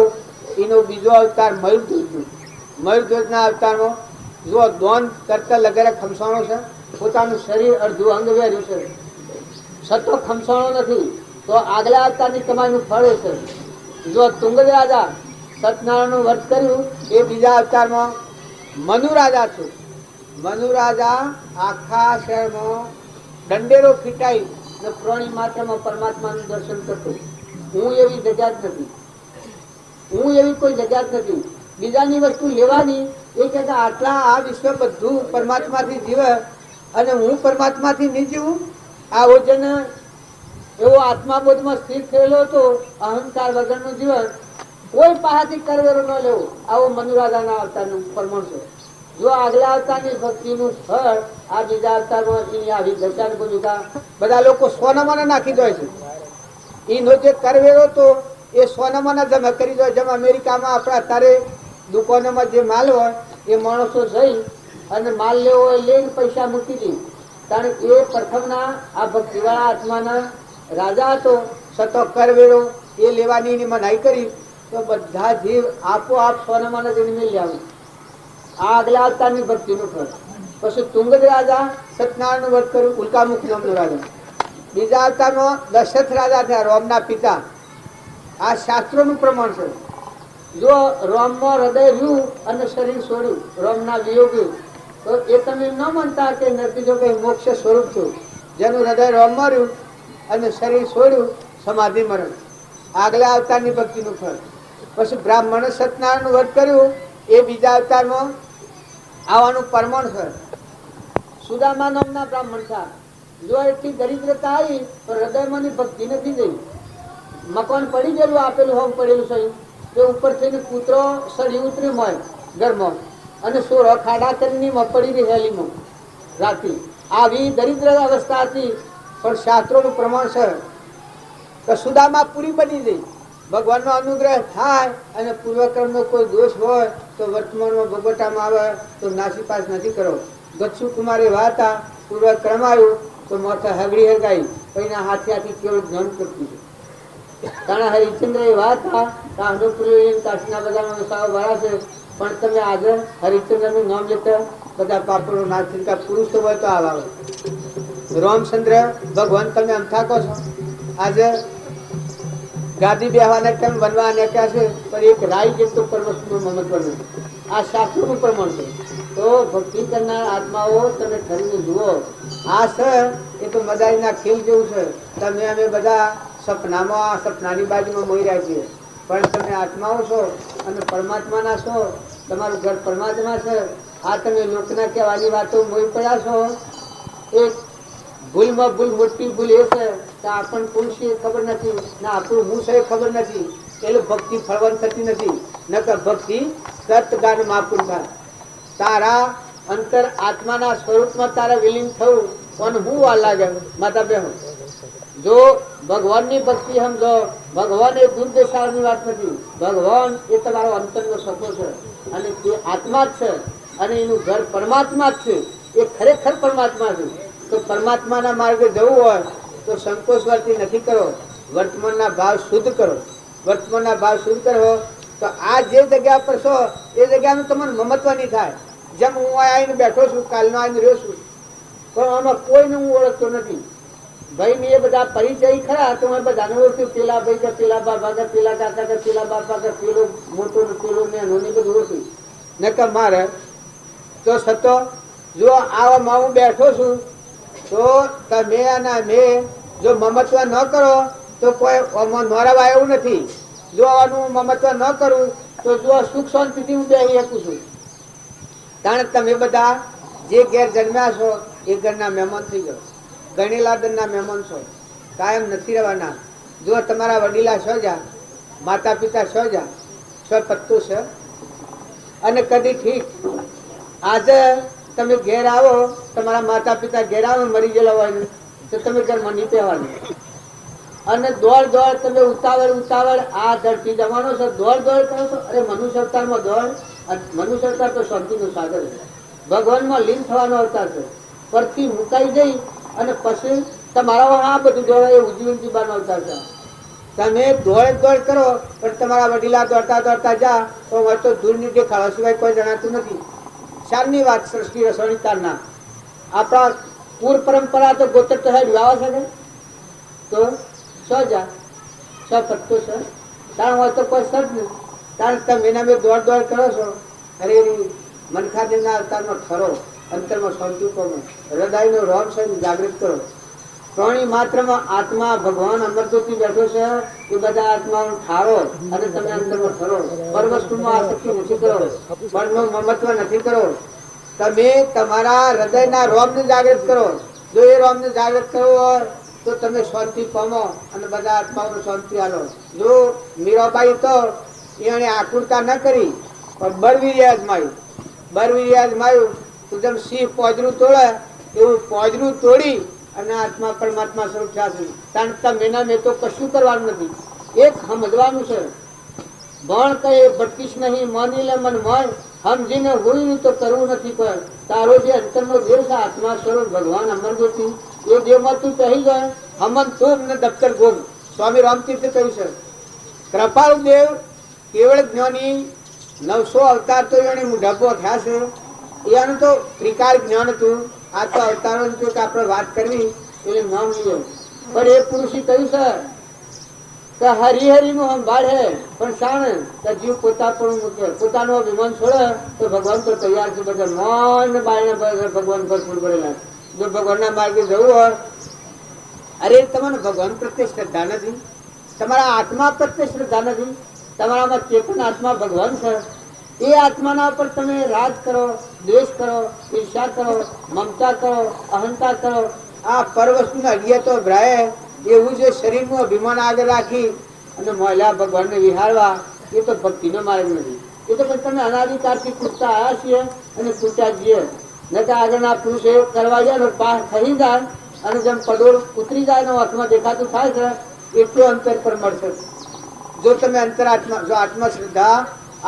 એનો બીજો અવતાર મયુરધ્વજનો. મયુરધ્વજના અવતારમાં જો દોન કરતા લગેરે ખમસાણો છે, પોતાનું શરીર અડધું અંગ વેર્યું છે, સતો ખમસાણો નથી, તો આગલા અવતારની કમાઈનું ફળ છે. જો તુંગ રાજા સત્યનારાયણનું વ્રત કર્યું એ બીજા અવતારમાં મનુ રાજા છે. મનુ રાજા આખા શહેરમાં દંડેરો ફીટાઈ ને પ્રાણી માત્રમાં પરમાત્માનું દર્શન કરતો. હું એવી જગ્યા જ નથી, હું એવી કોઈ જગ્યા જ નથી. બીજાની વસ્તુ લેવાની એ કહેતા આટલા આ વિશ્વ બધું પરમાત્માથી જીવે અને હું પરમાત્માથી નહીં જીવું. આવો જેને એવો આત્માબોધમાં સ્થિર થયેલો હતો, અહંકાર વગરનું જીવન, કોઈ પાસેથી કરવેરો ન લેવો, આવો મનુરાજાના અવતારનું પ્રમાણ છે. જો આગલા અવતારની ભક્તિનું ફળ આ બીજા અવતારમાં આવી દશાની ભૂમિકા બધા લોકો સોનામાં નાખી દે છે. એનો જે કરવેરો હતો એ સોનામાં જમા કરી દો. જેમ અમેરિકામાં આપણા અત્યારે દુકાનોમાં જે માલ હોય એ માણસો જઈ અને માલ લેવો હોય લઈને પૈસા મૂકી દે. કારણ એ પ્રથમના આ ભક્તિવાળા આત્માના રાજા હતો, સતો કરવેરો એ લેવાની એની મનાઈ કરી તો બધા જીવ આપોઆપ સોનામાં જઈને મેળવી આવે. આ આગલા અવતારની ભક્તિનું ફળ. પછી તુંગજ રાજા સત્યનારાયણનું વ્રત કર્યું, ઉલ્કામુખ નામનો રાજા. બીજા અવતારમાં દશરથ રાજા થયા, રોમના પિતા. આ શાસ્ત્રોનું પ્રમાણ છે. જો રોમમાં હૃદય રહ્યું અને શરીર છોડ્યું, રોમના વિયોગી, તો એ તમે ન માનતા કે નથી જો કઈ મોક્ષ સ્વરૂપ થયું. જેનું હૃદય રોમમાં રહ્યું અને શરીર છોડ્યું સમાધિ મરણ. આગલા અવતારની ભક્તિનું ફળ. પછી બ્રાહ્મણે સત્યનારાયણનું વ્રત કર્યું એ બીજા અવતારમાં આવવાનું પ્રમાણ છે. સુદામા નામના બ્રાહ્મણ થયા. જો એટલી દરિદ્રતા આવી તો હૃદયમાં ભક્તિ નથી ગઈ. મકાન પડી ગયેલું, આપેલું હોમ પડેલું છે, તે ઉપર થઈને કૂતરો સડી ઉતરી હોય ઘરમાં અને સોરો ખાડા કરીને પડી રહી હેલીમાં રાતી. આવી દરિદ્ર અવસ્થા હતી. પણ શાસ્ત્રોનું પ્રમાણ છે કે સુદામા પૂરી બની ગઈ. ભગવાનનો અનુગ્રહ થાય અને પૂર્વક્રમનો કોઈ દોષ હોય તો વર્તમાનમાં ભગવટામાં આવે તો નાસીપાસ નથી કરો. ગચ્છુ કુમારે વાતા પૂર્વક્રમ આવ્યું તો માથે હગડી હગાઈ કોઈના હાથે હાથી કેવળ જ્ઞાન કરતું છે. કારણ હરિશ્ચંદ્ર એ વાત કાશીના બધાનો સાવ વાળા છે. પણ તમે આજે હરિશ્ચંદ્રનું નામ લેતા બધા પાપડો નાશ થઈ. પુરુષ હોય તો આવે. રામચંદ્ર ભગવાન તમે આમ થાકો છો. આજે ગાદી બેહવાના કેમ બનવા નીકળ્યા છે, પણ એક રાય જેટલું પરવસ્તુનું મહત્વ નથી. આ શાસ્ત્રનું પ્રમાણ છે. તો ભક્તિ કરનાર આત્માઓ તમે ખરીને જુઓ. આ છે એ તો મદારીના ખેલ જેવું છે. તમે અમે બધા સપનામાં સપનાની બાજુમાં મોઈ રહ્યા છીએ, પણ તમે આત્માઓ છો અને પરમાત્માના છો. તમારું ઘર પરમાત્મા છે. આ તમે લોકના કહેવાની વાતો મોઈ પડ્યા છો. એક ભૂલમાં ભૂલ, મોટી ભૂલ એ છે કે આપણને પુરુષ ખબર નથી ના આપણું હું છે ખબર નથી. એટલે ભક્તિ ફળવન થતી નથી. નકર ભક્તિ સતગાન માપુર થાય. તારા અંતર આત્માના સ્વરૂપમાં તારા વિલીન થવું પણ હું વાર લાગે માતા બહેનો. જો ભગવાનની ભક્તિ સમજો, ભગવાન એ દુર્દશાની વાત નથી. ભગવાન એ તમારો અંતરનો સપો છે અને તે આત્મા જ છે અને એનું ઘર પરમાત્મા જ છે. એ ખરેખર પરમાત્મા છે. તો પરમાત્માના માર્ગે જવું હોય તો સંકોચ વર્તી નથી કરો. વર્તમાનના ભાવ શુદ્ધ કરો. વર્તમાનના ભાવ શુદ્ધ કરો તો આ જે જગ્યા પર છો એ જગ્યાનું તમને મમત્વ નહીં થાય. જેમ હું આવીને બેઠો છું, કાલનો આવીને રહ્યો છું, પણ આમાં કોઈને હું ઓળખતો નથી. ભાઈ મેં એ બધા પરિચય ખરા તો હું બધાને ઓળખ્યું. પેલા ભાઈ કે પેલા બાપા કે પેલા કાકા કે પેલા બાપા કે પેલો મોટો ને પેલો નેનો ને બધું ઓળખ્યું. નકર મારે તો સતો જો આવામાં હું બેઠો છું તો તમે અને મેં જો મમત્વ ન કરો તો કોઈ નોરાવા એવું નથી. જો આનું મમત્વ ન કરું તો જો સુખ શાંતિથી હું બેસી શકું છું. કારણ તમે બધા જે ઘેર જન્મ્યા છો એ ઘરના મહેમાન થઈ જાઓ, ગણેલા દરના મહેમાન છો, કાયમ નથી રહેવાના. જો તમારા વડીલા છો જા, માતા પિતા છો જા, છો પત્તું છે, અને કદી ઠીક આજે તમે ઘેર આવો, તમારા માતા પિતા ઘેર આવો મરી ગયેલા હોય ને, તો તમે ઘરમાં નહીં પહેવાનું, અને દોડ તમે ઉતાવળ આ ધરતી જવાનો છો, દોડ કરો છો. અરે મનુષ્ય અવતારમાં દોડ, મનુષ્ય અવતાર તો શાંતિનું સાગર છે, ભગવાનમાં લીન થવાનો અવતાર છે. પરથી મુકાઈ જઈ અને પછી તમારા આ બધું દોડ એ ઉજવીન જીવવાનો અવતાર છે. તમે દોડ કરો પણ તમારા વડીલા દોડતા જા તો હવે તો દૂર ની દેખાવા સિવાય કોઈ જણાતું નથી. શાનની વાત સૃષ્ટિ રસોણી તારના આપણા પૂર પરંપરા તો ગોતર તો સાહેબ લાવા છે ને, તો જા પત્તો છે તાણ હોય તો કોઈ સજ નહીં. કારણ તમે એના બે દોડ કરો છો. અરે મનખાદેવના અવતારનો ઠરો, અંતરમાં શાંતિ પામે, હૃદયનો રોમ છે જાગૃત કરો. પ્રાણી માત્રમાં આત્મા ભગવાન અમરજ્યોતિ બેઠો છે, એ બધા આત્માનો ઠારો અને તમે અંતરમાં ઠરો. પર વસ્તુમાં આસક્તિ નથી કરો, પરનું મમત્વ નથી કરો. તમે તમારા હૃદયના રોમને જાગૃત કરો. જો એ રોમને જાગૃત કરવો હોય તો તમે શાંતિ પામો અને બધા આત્માઓને શાંતિ આલો. જો મીરાબાઈ તો એને આકુરતા ન કરી પણ બળવીર્ય અજમાયું. તું જેમ સિંહ પોજરું તોડે એવું પોજરું તોડી અને આત્મા પરમાત્મા સ્વરૂપ થશે. કારણ કે મેના મેં તો કશું કરવાનું નથી, એક સમજવાનું છે. ભણ કહે ભટકીશ નહીં, માની લે મન મન, સમજીને હોય તો કરવું નથી. કોઈ તારો જે અંતરનો દેવ છે આત્મા સ્વરૂપ ભગવાન અમરજ્યોતિ, એ દેવમાં તું કહી જાય હમન તું ને દફતર ગોમ. સ્વામી રામતીર્થે કહ્યું છે કૃપાળુ દેવ કેવળ જ્ઞાની 900 અવતાર તો એને ઢબો થયા છે. એનું તો ત્રિકાળ જ્ઞાન હતું. આ તો અવતારો આપણે વાત કરવી એટલે નામ લઈએ. પણ એ પુરુષે કહ્યું છે કે હરિહરિ નું સંભાળ હે, પણ શાણ જીવ પોતા પણ મૂકે, પોતાનું અભિમાન છોડે તો ભગવાન તો તૈયાર છે. બધા મન બાળને ભગવાન પર ફૂલ પડેલા. જો ભગવાનના માર્ગે જવું હોય, અરે તમને ભગવાન પ્રત્યે શ્રદ્ધા નથી, તમારા આત્મા પ્રત્યે શ્રદ્ધા નથી, તમારામાં ચેતન આત્મા ભગવાન છે. એ આત્માના પર તમે રાગ કરો, દ્વેષ કરો, ઈર્ષા કરો, મમતા કરો, અહંતા કરો. આ પર વસ્તુના અડિયા તો ભ્રાય એવું જે શરીરનું અભિમાન આગળ રાખી અને મહિલા ભગવાનને વિહારવા, એ તો ભક્તિનો માર્ગ નથી. એ તો પછી તમે અનાદિકાળથી પૂછતા આવ્યા છીએ અને પૂછતા જઈએ. નહીં તો આગળના પુરુષ એ કરવા જાય પાસ થઈ જાય અને જેમ પડોળ ઉતરી જાય ને હાથમાં દેખાતું થાય છે એટલું અંતર પર મળશે. જો તમે અંતરાત્મા, જો આત્મશ્રદ્ધા,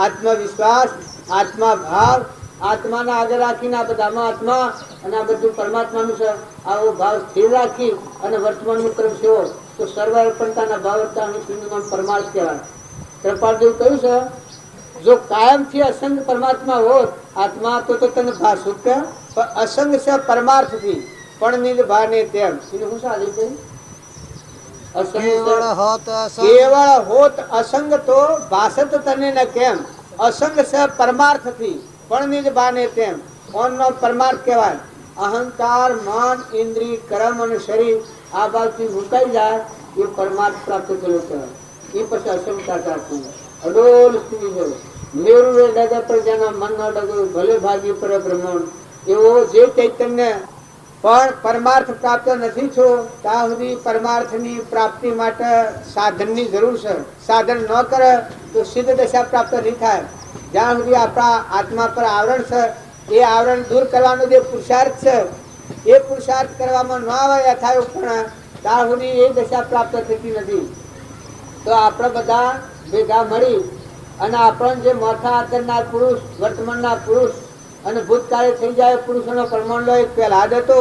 આત્મવિશ્વાસ, આત્મા ભાવ, આત્માના આગળ રાખીને આ બધામાં આત્મા અને આ બધું પરમાત્માનું છે, આવો ભાવ સ્થિર રાખી અને વર્તમાનનું કર્મ સેવો તો સર્વ અર્પણતાના ભાવતાની શૂન્યમાં પરમાર્થ કહેવાય. કૃપાળદેવ કહ્યું છે જો કાયમથી અસંગ પરમાત્મા હોત આત્મા તો તને ભાષુક કે અસંગ છે પરમાર્થથી પણ નિજ ભાને તેમ એને હું સારી કહ્યું કેવળ હોત અસંગ તો ભાષત તને ન કેમ. અસંગ છે પરમાર્થ થી પણ નિજ ભાને તેમ. કોણનો પરમાર્થ કહેવાય? અહંકાર, મન, ઇન્દ્રિય, કર્મ અને શરીર આ બાજુથી મુકાઈ જાય એ પરમાર્થ પ્રાપ્ત થયેલો કહેવાય. એ પછી અસંગતા પ્રાપ્ત અડોલ સ્થિતિ છે. મેરુ ડગે પર જેના મન ન ડગે ભલે ભાગી પર બ્રહ્માંડ. એવો જે ચૈતન્ય પણ પરમાર્થ પ્રાપ્ત નથી છો ત્યાં સુધી પરમાર્થની પ્રાપ્તિ માટે સાધનની જરૂર છે. સાધન ન કરે તો સિદ્ધ દશા પ્રાપ્ત નહીં થાય. જ્યાં સુધી આપણા આત્મા પર આવરણ છે એ આવરણ દૂર કરવાનો જે પુરુષાર્થ છે એ પુરુષાર્થ કરવામાં ન આવે યથાયોગપણે ત્યાં સુધી એ દશા પ્રાપ્ત થતી નથી. તો આપણે બધા ભેગા મળી અને આપણને જે મોટા આદરના પુરુષ, વર્તમાનના પુરુષ અને ભૂતકાળે થઈ જાય પુરુષોનો પ્રમાણ લો. એક પહેલાદ હતો,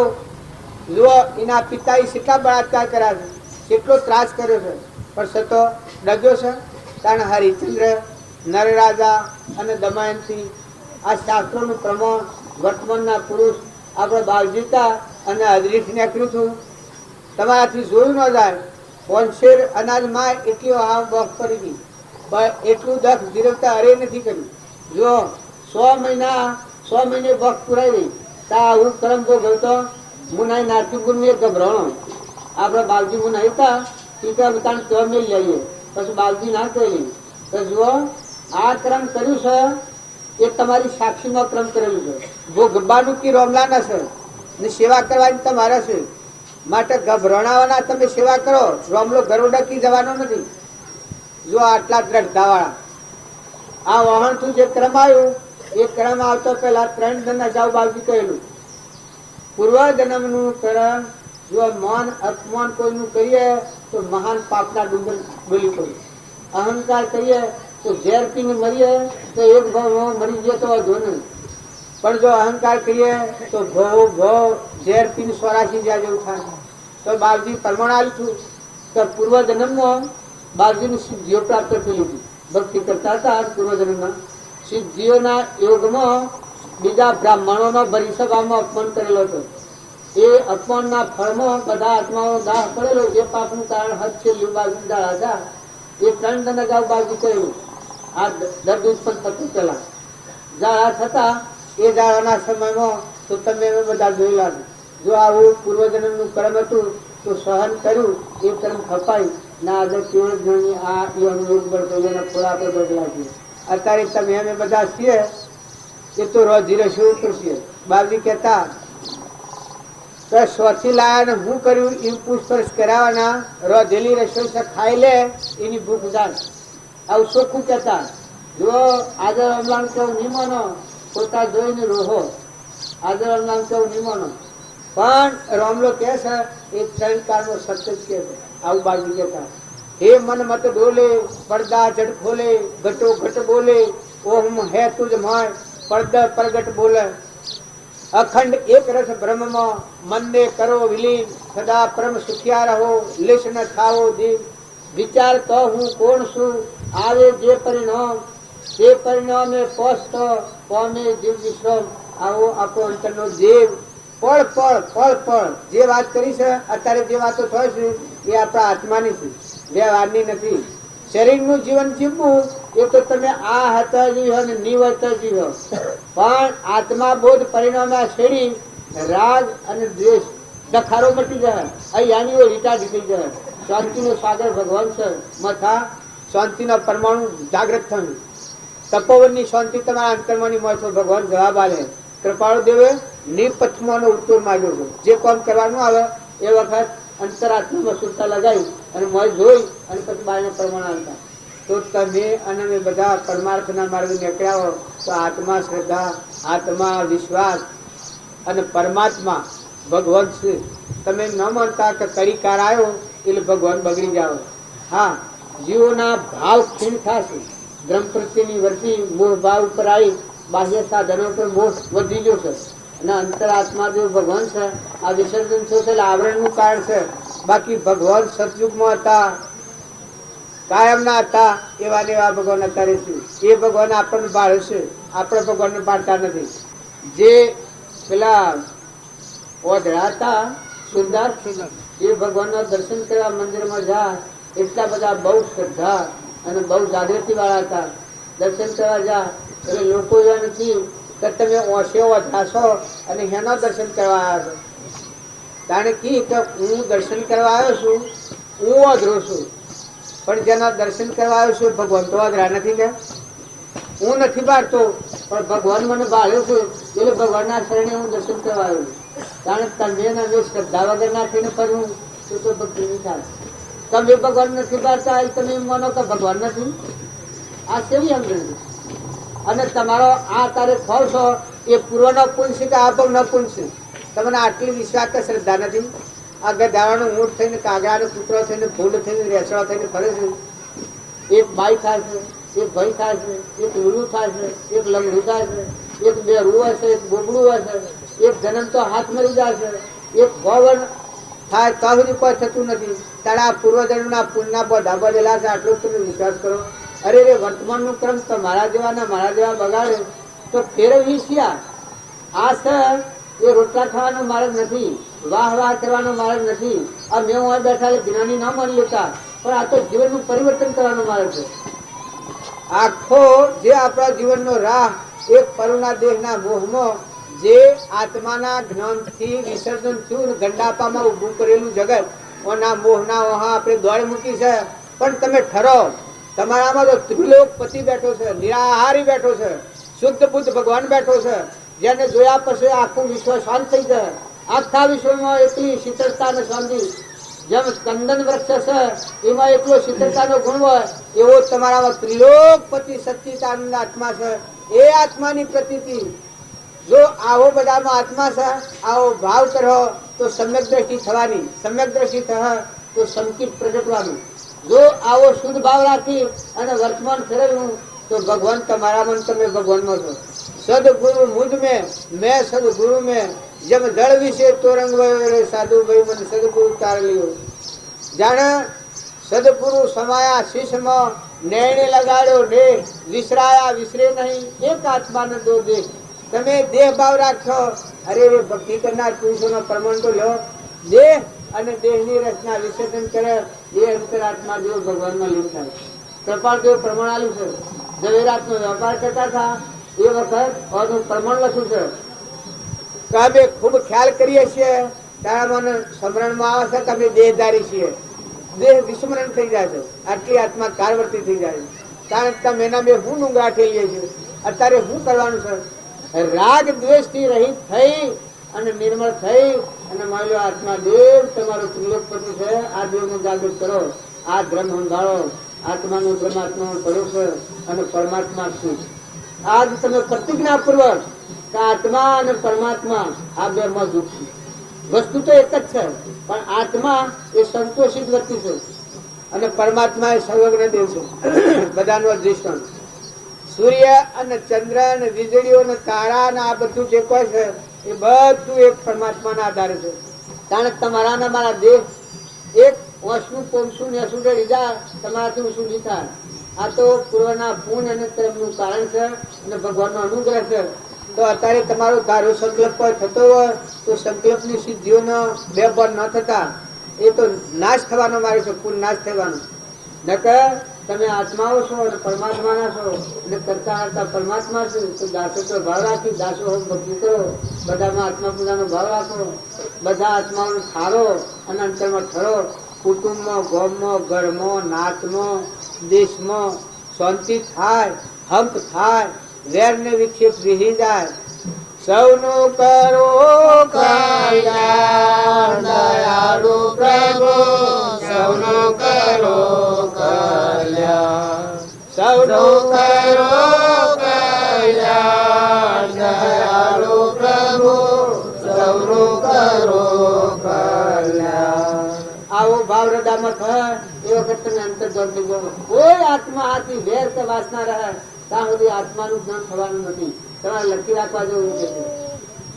જુઓ એના પિતાએ કેટલા બળાત્કાર કર્યા છે, કેટલો ત્રાસ કર્યો છે, પણ સતો ડગ્યો છે. કારણ હરિચંદ્ર, નરરાજા અને દમયંતી આ શાસ્ત્રોનું પ્રમાણ વર્તમાનના પુરુષ આપણે બાવજીતા અને અદરીફ નીકળ્યું હતું. તમારાથી જોયું ન જાય. પોનશેર અનાજમાં એટલી હાવ બફ કરી હતી પણ એટલું દખ જીરવતા અરે નથી કર્યું. જો 100 મહિને બફ પુરાવી તા હું કરમ જો ગયો મુનાઈ નારતી ગુણ એક ગભરાણો આપણે બાવજી મુના હતા ટીકા બતાને તો મેળ લઈએ પછી બાપજી ના કહી તો જુઓ આ કર્મ કર્યું છે એ તમારી સાક્ષીમાં ક્રમ કરેલું છે. ભોગવવાનું કે રોમલાના છે ને સેવા કરવાની તમારે છે. માટે ગભરાણાવાના તમે સેવા કરો, રોમલો ગર્વ ડકી જવાનો નથી. જો આટલા દ્રઢતાવાળા આ વાહન થી જે ક્રમ આવ્યું એ ક્રમ આવતો પેલા 3 જણ અજાવ બાપજી કહેલું પૂર્વ જન્મનું કર્મ જો માન અપમાન કોઈનું કરીએ તો મહાન પાપના ડુંગર બોલી પડે. અહંકાર કરીએ તો ઝેર પીને મરીએ તો એક ભાવ મરી જાય તો વધુ નહીં, પણ જો અહંકાર કરીએ તો ભાવ ઝેર પીને 84 જ્યાં જેવું થાય. તો બાપજી પ્રમાણ આપ્યું છું કે પૂર્વ જન્મમાં બાપજીની સિદ્ધિઓ પ્રાપ્ત થયેલી હતી. ભક્તિ કરતા હતા પૂર્વ જન્મમાં સિદ્ધિઓના યોગમાં બીજા બ્રાહ્મણોનો ભરીસભામાં અપમાન કરેલો હતો. એ અપમાનના ફળમાં બધા આત્માઓ દાહ પડેલો. એ પાપનું કારણ હદ છે બાપજી દાળ હતા. એ 3 જણ અગાઉ બાપજી કહ્યું આ દર્દ ઉત્પન્ન થતું પેલા જાળા થતા એ જાળાના સમયમાં તો તમે બધા જોઈ લાગે. જો આવું પૂર્વજન્મનું કર્મ હતું તો સહન કર્યું એ કર્મ ખપાય ના આગળ કેવળ જણની આ યોગ બળતો જેના થોડા આપણે બદલા છે. અત્યારે તમે અમે બધા છીએ એ તો રોજી રસી છીએ. બાપજી કહેતા તો સ્વથી લાયા હું કર્યું એ પૂછપરછ કરાવવાના, રોધેલી રસોઈ ખાઈ લે એની ભૂખ જાય. આવું ચોખ્ખું કહેતા. જો આદર અમલાન કેવું નહીં માનો, પોતા જોઈને રોહો. આદર અમલાન કેવું નહીં માનો, પણ રોમલો કે છે એ 3 કાળનો સત્ય જ કે છે. આવું બાજુ કહેતા હે મન મત ડોલે પડદા જડ ખોલે ઘટો ઘટ બોલે ઓમ હે તુજ માય પડદા પ્રગટ બોલે. અખંડ એક રસ બ્રહ્મમાં મનને કરો વિલીન સદા પરમ સુખિયા રહો લેશ ન થાવો દીન. વિચાર તો હું કોણ છું આવે જે પરિણામ તે પરિણામે પોસ્ત પામે જીવ વિશ્રામ. આવો આપણો અંતરનો દેવ પળ પળ પળ પળ જે વાત કરી છે અત્યારે જે વાતો થાય છે એ આપણા આત્માની છે, જે વારની નથી. શરીરનું જીવન જીવવું એ તો તમે આ હતા જીવો અને નિવર્ત જીવો, પણ આત્મા બોધ પરિણામે શેરી રાગ અને દ્વેષ દખારો મટી જાય. અહીંયાની રીટાડી થઈ જાય. શાંતિનો સાગર ભગવાન છે મથા શાંતિનો પરમાણુ જાગૃત થયું. તપોવનની શાંતિ તમારા અંતરમાની મળશે. ભગવાન જવાબ આલે. કૃપાળુ દેવે નિપથમાંનો ઉત્તર માંગ્યો છે. જે કામ કરવાનું આવે એ વખત અંતરાત્મામાં સુરતા લગાવી અને મોજ જોઈ અને પછી બાયના પ્રમાણ આવતા. તો તમે અને અમે બધા પરમાર્થના માર્ગે નીકળ્યા હો તો આત્મા શ્રદ્ધા, આત્મા વિશ્વાસ અને પરમાત્મા ભગવાન છે. તમે ન માનતા કે કડીકાર આવ્યો એટલે ભગવાન બગડી જાઓ. હા, જીવોના ભાવ ક્ષીણ થશે. બ્રહ્મ પ્રત્યેની વર્તી મોહ ભાવ ઉપર આવી બાહ્ય સાધનો પર મોહ વધી ગયો છે અને અંતરાત્મા જો ભગવાન છે આ વિસર્જન થયું છે આવરણનું કારણ છે. બાકી ભગવાન સતયુગમાં હતા, કાયમના હતા, એવા ને એવા ભગવાન અત્યારે છે. એ ભગવાન આપણને બાળે છે, આપણે ભગવાનને પાડતા નથી. જે પેલા ઓઢડા હતા સુંદર એ ભગવાનના દર્શન કરવા મંદિરમાં જાય એટલા બધા બહુ શ્રદ્ધા અને બહુ જાગૃતિ વાળા હતા. દર્શન કરવા જા એટલે લોકો એવા નથી કે તમે ઓછે ઓછાશો અને એના દર્શન કરવા આવ્યા છો. કારણ કે હું દર્શન કરવા આવ્યો છું, હું અધરો છું, પણ જેના દર્શન કરવા આવ્યો છું ભગવાન તો અધરા નથી કે હું નથી બાળતો, પણ ભગવાન મને બાળ્યો છે એટલે ભગવાનના શરણે હું દર્શન કરવા આવ્યો છું. કારણ તમે અમે શ્રદ્ધા વગર નાખીને ફરવું તો ભક્તિ નહીં થાય. તમે ભગવાન નથી બાળતા તમે એમ માનો કે ભગવાન નથી. આ કેવી અંગ્રેજી અને તમારો આ તારે ફળ છો એ પૂર્વનો પુણ્ય છે કે આ ભવનો પુણ્ય છે. તમને આટલી વિશ્વાસ કે શ્રદ્ધા નથી. આ ગધાવાનું ઊંટ થઈને કાગડાનો કૂતરો થઈને ફૂલ થઈને રેસડા થઈને ફરે છે. એક બાઈ થાય છે, એક ભાઈ થાય છે, એક લુલું થાય છે, એક લંગડું થાય છે, એક બેરું હશે, એક બોબડું હશે, એક જન્મ તો હાથ મરી જાય છે, એક ભવન થાય તો સુધી કોઈ થતું નથી. તારા પૂર્વજન્મના પુણ્યના બધા બધેલા છે. આટલું તમે વિશ્વાસ કરો. અરે રે વર્તમાનનું ક્રમ તો મારા જેવા બગાડે તો ફેરવી શિયા. આ સર એ રોટલા ખાવાનો માર્ગ નથી, વાહ વાહ કરવાનો માર્ગ નથી. આ મેં હું બેઠા જ્ઞાની ના માની લેતા, પણ આ તો જીવનનું પરિવર્તન કરવાનો માર્ગ છે. આખો જે આપણા જીવનનો રાહ એક પરુના દેહના મોહમાં જે આત્માના જ્ઞાનથી વિસર્જન થયું ગંડાપામાં ઊભું કરેલું જગત ઓના મોહના ઓહા આપણે દોડ મૂકી છે પણ તમે ઠરો, તમારામાં તો ત્રિલોકપતિ બેઠો છે, નિરાહારી બેઠો છે, શુદ્ધ બુદ્ધ ભગવાન બેઠો છે, જેને જોયા પછી આખું વિશ્વ શાંત થઈ જાય. આખા વિશ્વમાં એટલી શીતળતા અને શાંતિ, જેમ ચંદન વૃક્ષ છે એમાં એટલો શીતળતાનો ગુણ હોય, એવો તમારામાં ત્રિલોકપતિ સચ્ચિદાનંદ આત્મા છે. એ આત્માની પ્રતીતિ જો આવો બધામાં આત્મા છે, આવો ભાવ કરો તો સમ્યક દ્રષ્ટિ થવાની, સમ્યક દ્રષ્ટિ થશે તો સંકિત પ્રગટવાનું. જો આવો શુદ્ધ ભાવ રાખી અને વર્તમાન ફેરવવું તો ભગવાન તમારામાં, તમે ભગવાનમાં છો. સદગુરુ મુझ में मैं सदगुरु में, जब जड़ विषे तोरंग वयो साधु भाई मन सदगुरु तार लियो. जाने सदगुरु समाया शिष्यમાં, નૈણે લગાડ્યો ને વિસરાયા વિસરે નહીં, એક આત્માને દો દેહ. તમે દેહ ભાવ રાખો, અરે ભક્તિ કરનાર પુરુષોનો પ્રમાણ તો લો. દેહ અને દેહની રચના વિસર્જન કરે એ અંતરાત્મા દેવ ભગવાનમાં લીન થાય. કૃપાળદેવ પ્રમાણ આલ્યું છે. ઝવેરાતનો વેપાર કરતા હતા એ વખત આનું પ્રમાણ લખ્યું છે કે અમે ખૂબ ખ્યાલ કરીએ છીએ, તારા મને સ્મરણમાં આવે છે કે અમે દેહધારી છીએ. દેહ વિસ્મરણ થઈ જાય છે, આટલી આત્મા કારવર્તી થઈ જાય છે. કારણ કે તમે એના બે હું ડુંગરા ઠેલીએ છીએ. અત્યારે શું કરવાનું છે? રાગ દ્વેષ થી રહિત થઈ અને નિર્મળ થઈ અને માનો આત્મા દેવ તમારો ત્રિલોકપતિ છે, આ દેવને જાગૃત કરો, આ ધ્રમ સંભાળો, આત્માનું પરમાત્માનું સ્વરૂપ છે અને પરમાત્મા શું. આજ તમે પ્રતિજ્ઞા પૂર્વક કે આત્મા અને પરમાત્મા આ બે માં દુઃખ છે. વસ્તુ તો એક જ છે, પણ આત્મા એ સંતોષિત વ્યક્તિ છે અને પરમાત્મા એ સર્વજ્ઞ દેવ છે, બધાનું અધિષ્ઠાન. સૂર્ય અને ચંદ્ર અને વીજળીઓ અને તારા અને આ બધું જે કોઈ છે એ બધું એક પરમાત્માના આધારે છે. કારણ કે તમારા ને મારા દેહ એક ઓછું પોમશું ને અસુડે લીધા તમારાથી ઓછું લીધા. આ તો પૂર્વના પુણ્ય અને કર્મનું કારણ છે અને ભગવાનનો અનુગ્રહ છે. તો અત્યારે તમારો ધારો સંકલ્પ થતો હોય તો સંકલ્પની સિદ્ધિઓનો બે પણ ન થતા, એ તો નાશ થવાનો મારે છે, પૂર્ણ નાશ થવાનો. નકર તમે આત્માઓ છો અને પરમાત્માના છો અને કરતા કરતા પરમાત્મા છે. તો દાસત્વ ભાવ રાખી દાસો ભક્તિ કરો, બધામાં આત્મા પૂજાનો ભાવ રાખો, બધા આત્માઓને ઠારો અને અંતરમાં ઠરો. કુટુંબમાં, ગામમાં, ઘરમાં, નાતમાં, દેશમાં શાંતિ થાય, હંપ થાય, વેર ને વિક્ષેપ વિહી જાય. સૌનું કરો કલ્યાણ દયાળુ પ્રભુ, સૌનું કરો કલ્યાણ, સૌનું કરો કલ્યાણ દયાળુ પ્રભુ, સૌનું કરો કલ્યાણ. આવો ભાવ હૃદયમાં થાય એ વખત તમે અંતર જોડી દો. કોઈ આત્મા આથી વેર કે વાસના રહે ત્યાં સુધી આત્માનું જ્ઞાન થવાનું નથી. તમારે લખી રાખવા જેવું છે.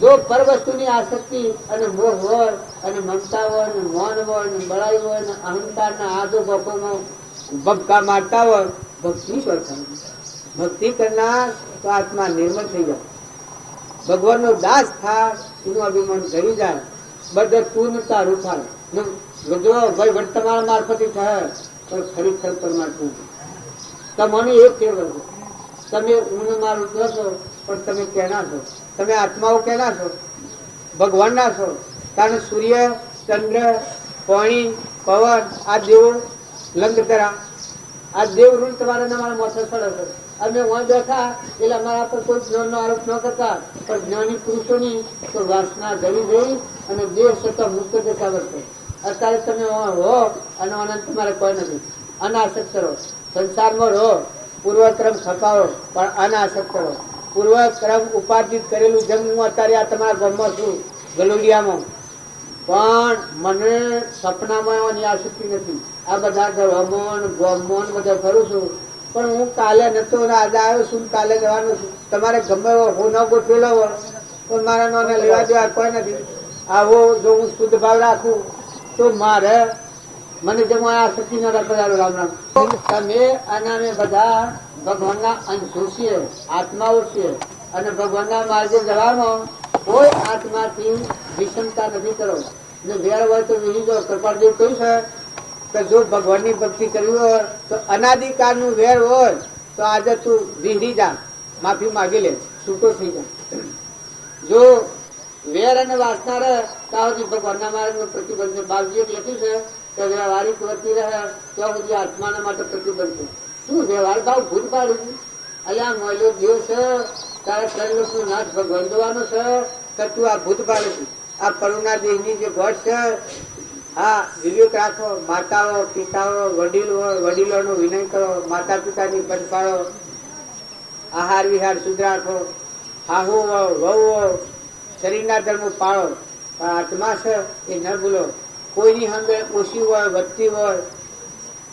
જો પર વસ્તુની આસક્તિ અને મોહ હોય અને મમતા હોય ને મૌન હોય ને બળાઈ હોય ને અહંકારના આદો ભોકોમાં ભબકા મારતા હોય, ભક્તિ સ્વર્થાની ભક્તિ કરનાર તો આત્મા નિર્મળ થઈ જાય, ભગવાનનો દાસ થાય, એનું અભિમાન કરી જાય, બધે તું તારું થાય. જો ભાઈ વટ તમારા મારફતે થાય તો ખરેખર પરમાત્મા તમને એક કેવળ છે. તમે હું મારું કહો છો પણ તમે કેના છો? તમે આત્માઓ કેના છો? ભગવાનના છો. કારણ સૂર્ય, ચંદ્ર, પાણી, પવન આ દેવો લંગ કરા, આ દેવ ઋણ તમારા મારા મોથે પડે છે. અમે વहाँ બેઠા એટલે અમારા પર કોઈ જ્ઞાનનો આરોપ ન કરતા, પણ જ્ઞાની પુરુષોની તો વાસના ધરી ગઈ અને દેહ છતાં મુક્ત દેખા વર્તે. અત્યારે તમે હો અને આનંદ તમારે કોઈ નથી. અનાસક્ત કરો, સંસારમાં રહો, પૂર્વક્રમ ખપાવો પણ અનાસક્ત કરો. પૂર્વક્રમ ઉપાર્જિત કરેલું જેમ હું અત્યારે આ તમારા ગામમાં છું ગલોડિયામાં, પણ મને સપનામાં એવાની આસક્તિ નથી. આ બધા ઘરોમાં ગોમમાં બધા ફરું છું, પણ હું કાલે નતો ને આજે આવ્યો છું, કાલે જવાનો છું. તમારે ગમે હું ન ગોઠવેલો હોય પણ મારા નાના લેવા દેવા કોઈ નથી. આવો જો હું શુદ્ધ ભાવ રાખું તો મારે મને જેમ આસક્તિ ન રાખો. રામ રામ. તમે અને અમે બધા ભગવાનના અંશો છીએ, આત્માઓ છીએ અને ભગવાનના માર્ગે જવામાં કોઈ આત્માથી વિષમતા નથી કરો. ને વેર હોય તો વિહી જો. કૃપાળદેવ કહ્યું છે કે જો ભગવાનની ભક્તિ કરવી હોય તો અનાદિકાળનું વેર હોય તો આજે તું વિહરી જા, માફી માગી લે, છૂટો થઈ જા. જો વેર અને વાસના રહે ત્યાં સુધી ભગવાનના માર્ગનો પ્રતિબંધ. બાપજીએ લખ્યું છે તો વ્યવહારિક વર્તી રહે ત્યાં સુધી આત્માના માટે પ્રતિબંધ છે. શું વ્યવહાર ભાવ ભૂત પાડું? અલ્યા મોયલો જીવ છે, તારે ત્રણ નાશ ભગવાન જોવાનો છે કે તું આ ભૂત પાડે છે? આ કરુણા દેહની જે ઘટ છે, હા વિવેક રાખો. માતાઓ પિતાઓ વડીલોનો વિનય કરો, માતા પિતાની પદ પાડો, આહાર વિહાર શુદ્ધ રાખો, હાહુ વહુ શરીરના ધર્મો પાળો. પણ આત્મા છે એ ન ભૂલો. કોઈની સામે ઓછી હોય વધતી હોય,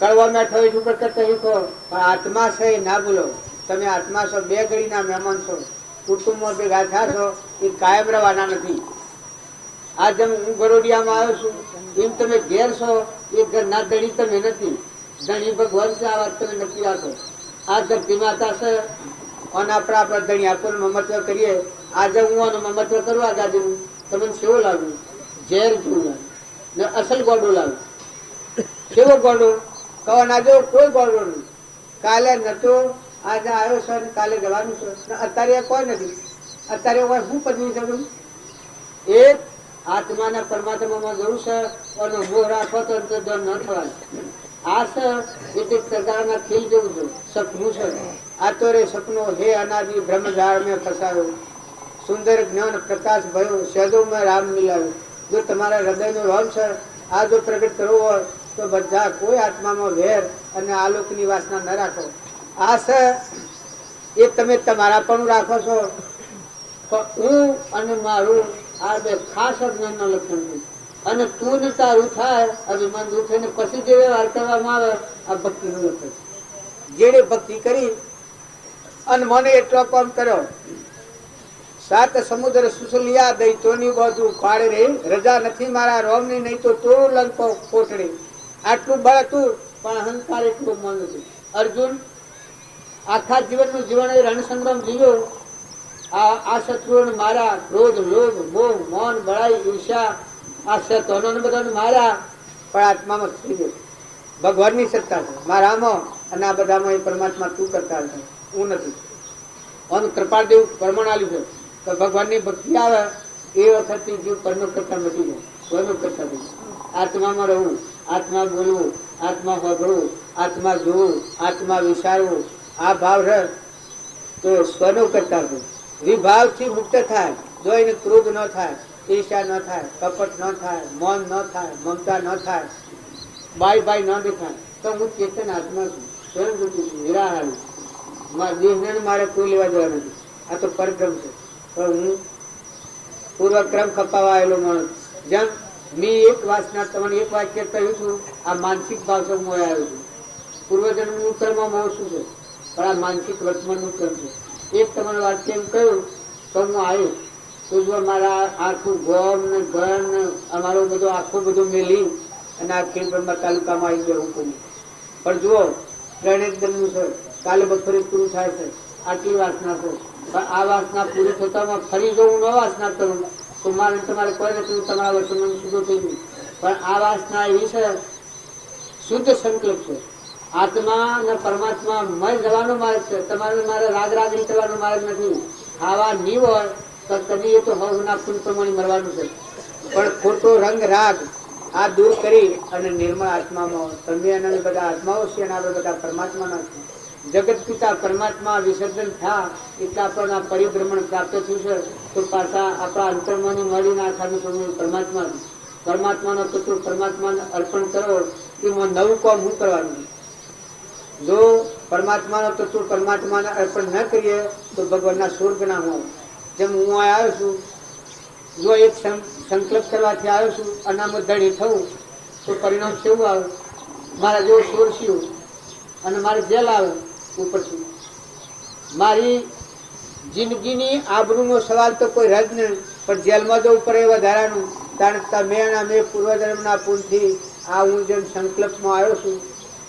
કડવા મેઠો ઉપર કરતા શીખો, પણ આત્મા છે એ ના ભૂલો. તમે આત્મા છો, બે ઘડીના મહેમાન છો, કુટુંબમાં ભેગા થયા છો, એ કાયમ રહેવાના નથી. આ જેમ હું ગરોડિયામાં આવ્યો છું એમ તમે ઘેર છો, એ ઘરના ધણી તમે નથી. ધણી ભગવાન છે, આ વાત તમે નક્કી રાખો. આ ધરતી માતા છે અને આપણા ધણી આપણને મમત્વ કરીએ. આજે હું આનું મમત્વ કરવા ગાડીનું તમને કેવો લાગ્યું? ઝેર જેવું લાગે ને અસલ ગોડો લાગે. કેવો ગોડો? કવાના જેવો કોઈ ગોડો નહીં. કાલે નતો, આજે આવ્યો છે ને કાલે જવાનું છે. અત્યારે કોઈ નથી. અત્યારે કોઈ શું પદવી શકું? એક આત્માના પરમાત્મામાં જવું છે અને મોહ રાખો તો ન થવાય. આ છે એક પ્રકારના ખેલ જેવું છે, સપનું છે. આ તો રે સપનું હે અનાદિ બ્રહ્મજાળ મેં ફસાયો, સુંદર જ્ઞાન પ્રકાશ ભયો, સદો મેં રામ મિલાવ્યો. જો તમારા હૃદયનો રામ છે આ જો પ્રગટ કરવો હોય તો બધા કોઈ આત્મામાં વેર અને આલોકની વાસના ન રાખો. આ છે એ તમે તમારા પણ રાખો છો. હું અને મારું આ બે ખાસ અજ્ઞાનના લક્ષણ છે. અને તું ને તારું થાય અભિમાન દૂર થઈને પછી જે વ્યવહાર કરવામાં આવે આ ભક્તિનું લક્ષણ. જેને ભક્તિ કરી અને મને એટલો કામ કર્યો, સાત સમુદ્ર સુસલિયા દૈતોની બધું પાડે રે, રજા નથી મારા રોમની, નહીં તો તોડું લંકો કોટડે. આટલું બળ હતું પણ અહંકાર એટલું મન હતું. અર્જુન આખા જીવનનું જીવન એ રણસંગ્રામ જીવ્યો. આ શત્રુઓને મારા, ક્રોધ લોભ મોહ મૌન બળાઈ ઈર્ષા આ શત્રુઓને બધાને મારા, પણ આત્મામાં થઈ ગયો. ભગવાનની સત્તા છે મારામાં અને આ બધામાં એ પરમાત્મા તું કરતા છે, હું નથી. અને કૃપાદેવ પ્રમાણ આલ્યું છે કે ભગવાનની ભક્તિ આવે એ વખતથી જીવ કર્મ કરતા મટી જાય, સ્વનું કરતા થઈ જાય. આત્મામાં રહું, આત્મા બોલવું, આત્મા સાંભળવું, આત્મા જોવું, આત્મા વિચારવું, આ ભાવ રહે તો સ્વનું કરતા થઈ. વિભાવથી મુક્ત થાય. જો એને ક્રોધ ન થાય, ઈર્ષા ન થાય, કપટ ન થાય, મૌન ન થાય, મમતા ન થાય, બાય ન દેખાય, તો હું ચેતન આત્મા છું, સ્વયં છું, નિરાહારી. દેહને મારે કોઈ લેવા જવા નથી. આ તો પરક્રમ છે. પણ હું પૂર્વક્રમ ખપાવા આવેલો માણસ. જેમ મેં એક વાસના તમને એક વાક્ય કહ્યું છું, આ માનસિક ભાવ હું આવ્યો છું. પૂર્વજન્મનું કર્મમાં શું છે, પણ આ માનસિક વર્તમાનનું કર્મ છે. એક તમારું વાક્ય એમ કહ્યું તો હું આવ્યો તો જો મારા આખું ગોમ ને ઘર ને અમારો બધો આખું બધું મેલી અને આ ખેડબ્રહ્મા તાલુકામાં આવી ગયો હું. પણ જુઓ ત્રણેક છે, કાલે બપોરે પૂરું થાય છે. આટલી વાસના છે. પણ આ વાસના પૂરી થતામાં ફરી જો હું ન વાસના કરું તો મારે તમારે કોઈ નથી, તમારા વર્તમાન શુદ્ધ થઈ ગયું. પણ આ વાસના એવી છે, શુદ્ધ સંકલ્પ છે. આત્મા અને પરમાત્મા મય જવાનો માર્ગ છે. તમારે મારે રાગ રાગણી કરવાનો માર્ગ નથી. ખાવા નહીં હોય તો કદી એ તો હવના ફૂલ પ્રમાણે મરવાનું છે. પણ ખોટો રંગ રાગ આ દૂર કરી અને નિર્મળ આત્મામાં તમે અને બધા આત્માઓ છે અને આપણે બધા પરમાત્માના છે. જગત પિતા પરમાત્મા વિસર્જન થયા એટલે આપણને પરિભ્રમણ પ્રાપ્ત થયું છે. તો પાછા આપણા અંતર્મની મળીને આખાનું સમય પરમાત્મા પરમાત્માનો તત્વ પરમાત્માને અર્પણ કરો. એમાં નવું કામ હું કરવાનું. જો પરમાત્માનો તત્વ પરમાત્માને અર્પણ ન કરીએ તો ભગવાનના સ્વર્ગ ના હોય. જેમ હું આવ્યો છું, જો એક સંકલ્પ કરવાથી આવ્યો છું અનામત ધણી થવું તો પરિણામ કેવું આવે? મારા જેવો સોર થયું અને મારે જેલ આવે ઉપરથી. મારી જિંદગીની આબરૂનો સવાલ તો કોઈ રદ નહીં, પણ જેલમાં જવું પડે એ વધારાનું. કારણ તમે અને મેં પૂર્વજન્મના પુણ્યથી આ હું જેમ સંકલ્પમાં આવ્યો છું,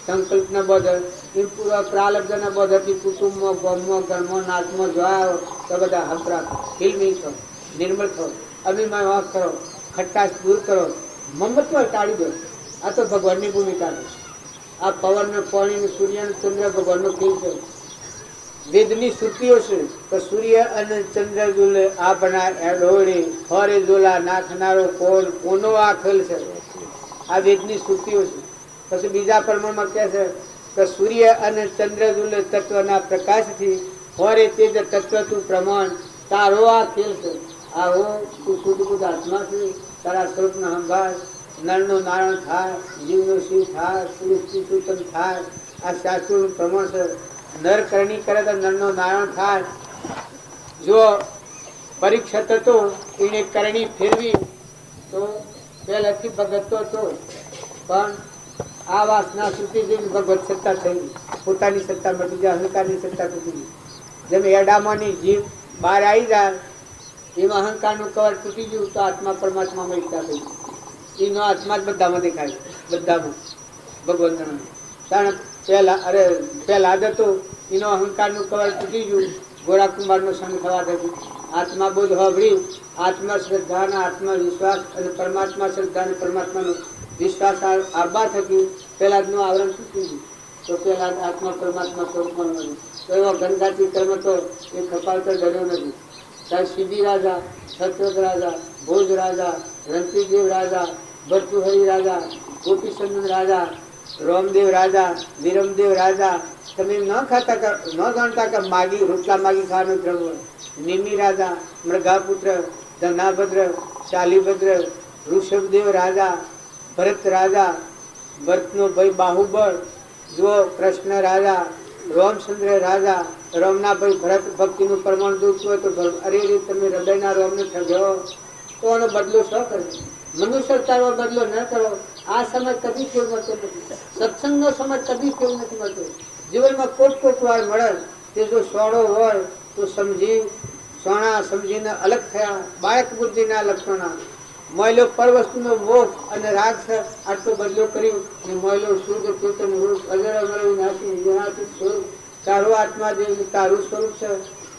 સંકલ્પના બદલ એ પૂરા પ્રાલબ્ધના બદલથી કુટુંબમાં ગામમાં ઘરમાં નાચમાં જોયા તો બધા હંપરા ફિલ્મી છો, નિર્મળ થો, અભિમાન વાંક કરો, ખટ્ટાશ દૂર કરો, મમત્વ ટાળી દો. આ તો ભગવાનની ભૂમિકા છે. આ પવન પાણી સૂર્ય ચંદ્ર ભગવાનનો ખેલ છે. વેદની શ્રુતિઓ છે તો સૂર્ય અને ચંદ્ર ઝૂલે આપણા એડોળે ફરે ઝોલા નાખનારો કોણ કોનો આ ખેલ છે. આ વેદની શ્રુતિઓ છે. પછી બીજા પ્રમાણમાં કહે છે કે સૂર્ય અને ચંદ્રદુલ તત્વના પ્રકાશથી હોરે તેજ તત્વ તું પ્રમાણ તારો આ ખેલ છે. આવો તું શુદ્ધ બુદ્ધ આત્મા છે, તારા સ્વરૂપનો સંભાળ, નરનું નારાયણ થાય, જીવનો શિવ થાય, પુરુષથી સૂતન થાય. આ શાસ્ત્રોનું પ્રમાણ છે. નર કરણી કરે તો નરનો નારાયણ થાય. જો પરીક્ષિત હતો એને કરણી ફેરવી તો પહેલાથી ભગત હતો, પણ આ વાસના છૂટી જઈને ભગવત સત્તા થઈ, પોતાની સત્તા મટી જાય, અહંકારની સત્તા તૂટી ગઈ. જેમ એડામાંની જીભ બહાર આવી જાય એમાં અહંકારનું કવર તૂટી ગયું તો આત્મા પરમાત્મામાં એકતા થઈ ગઈ. એનો આત્મા જ બધામાં દેખાય, બધામાં ભગવંતનો. કારણ પહેલા જ હતો એનો અહંકારનું કવર તૂટી ગયું, ગોરા કુંભારનો સંગ થવા થતું. આત્મા બોધ હોભળી આત્મશ્રદ્ધા અને આત્મવિશ્વાસ અને પરમાત્મા શ્રદ્ધા અને પરમાત્માનો વિશ્વાસ આવવા થકી પહેલા નું આવરણ તૂટી ગયું. તો પહેલા આત્મા પરમાત્મા સ્વરૂપમાં મળ્યું. તો એવો ઘનઘાતી કર્મ તો એ ખપાવતો ડર્યો નથી. ત્યારે સિદ્ધિ રાજા, સત્વત રાજા, ભોજ રાજા, રણતીદેવ રાજા, ભરતુહરી રાજા, ગોપીચંદન રાજા, રામદેવ રાજા, વિરમદેવ રાજા, તમે ન જાણતા કે માગી રોટલા માગી ખાવાનું ક્રમ હોય. નિમિ રાજા, મૃગાપુત્ર, ધનાભદ્ર, શાલીભદ્ર, ઋષભદેવ રાજા, ભરત રાજા, ભરતનો ભાઈ બાહુબળ, જો કૃષ્ણ રાજા, રામચંદ્ર રાજા, રામના ભાઈ ભરત ભક્તિનું પ્રમાણ દૂધ હોય તો અરે રે તમે હૃદયના રામને ઠગ્યો તો એનો બદલો શું કરે? મનુષ્ય તારો બદલો ન કરો. આ સમય કદી ફેર મળતો નથી. સત્સંગનો સમય કદી ફેર નથી મળતો. જીવનમાં કોટ વાર મળે તે જો સોળો હોય તો સોણા સમજીને અલગ થયા. બાળક બુદ્ધિના લક્ષણો મહિલો પર વસ્તુનો મોહ અને રાગ છે. આટલો બદલો કર્યું અને મહિલો શુદ્ધ ચેતન રૂપ અજર અમર નાશી જેનાથી સ્વરૂપ તારો આત્મા દેવ તારું સ્વરૂપ છે.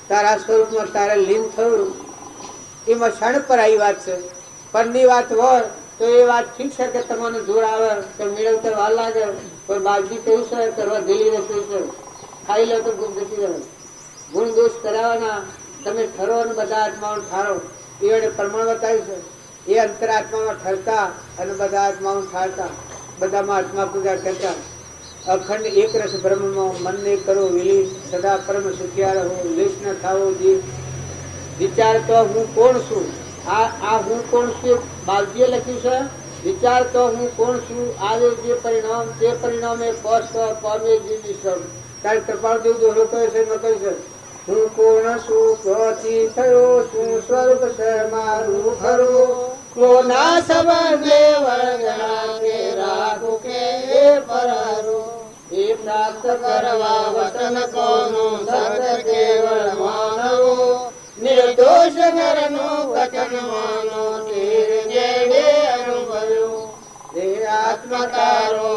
તારા સ્વરૂપમાં તારે લીન થયું. એમાં ક્ષણ પર આવી વાત છે. પરની વાત હોય તો એ વાત ઠીક છે કે તમને જોર આવે તો મેળવતા વાર લાગે, પણ બાજી કહ્યું છે કરવા ગયેલી રસોઈ છે, ખાઈ લો તો ગુણ જતી રહે. ગુણ દોષ કરાવવાના તમે ઠરો અને બધા આત્માઓ ઠારો. એ વડે પ્રમાણ બતાવ્યું છે. એ અંતરાત્મામાં ઠરતા અને બધા આત્માઓ ઠારતા, બધામાં આત્મા પૂજા કરતા. અખંડ એક રસ બ્રહ્મમાં મનને કરો વિલીન, સદા પરમ સુખ્યા રહો, લેશ ન થાવો જીવ. વિચાર તો હું કોણ છું. આ હું કોણ છું બાવજીએ લખ્યું છે. વિચાર તો હું કોણ છું, આવે જે પરિણામ તે પરિણામે પામે જીવી સૌ. તારે કૃપાળદેવ દોહરો કહે છે, ન કહે છે હું કોણ છું, ક્યાંથી થયો છું, સ્વરૂપ છે મારું ખરું, કોના સંબંધે વળગણા કે રાખું કે પરારું. એ પ્રાપ્ત કરવા વતન કોનું સત કેવળ માનવું, નિર્દોષ નરનું વચન માનો તીર જેણે અનુભવ્યું. એ આત્મકારો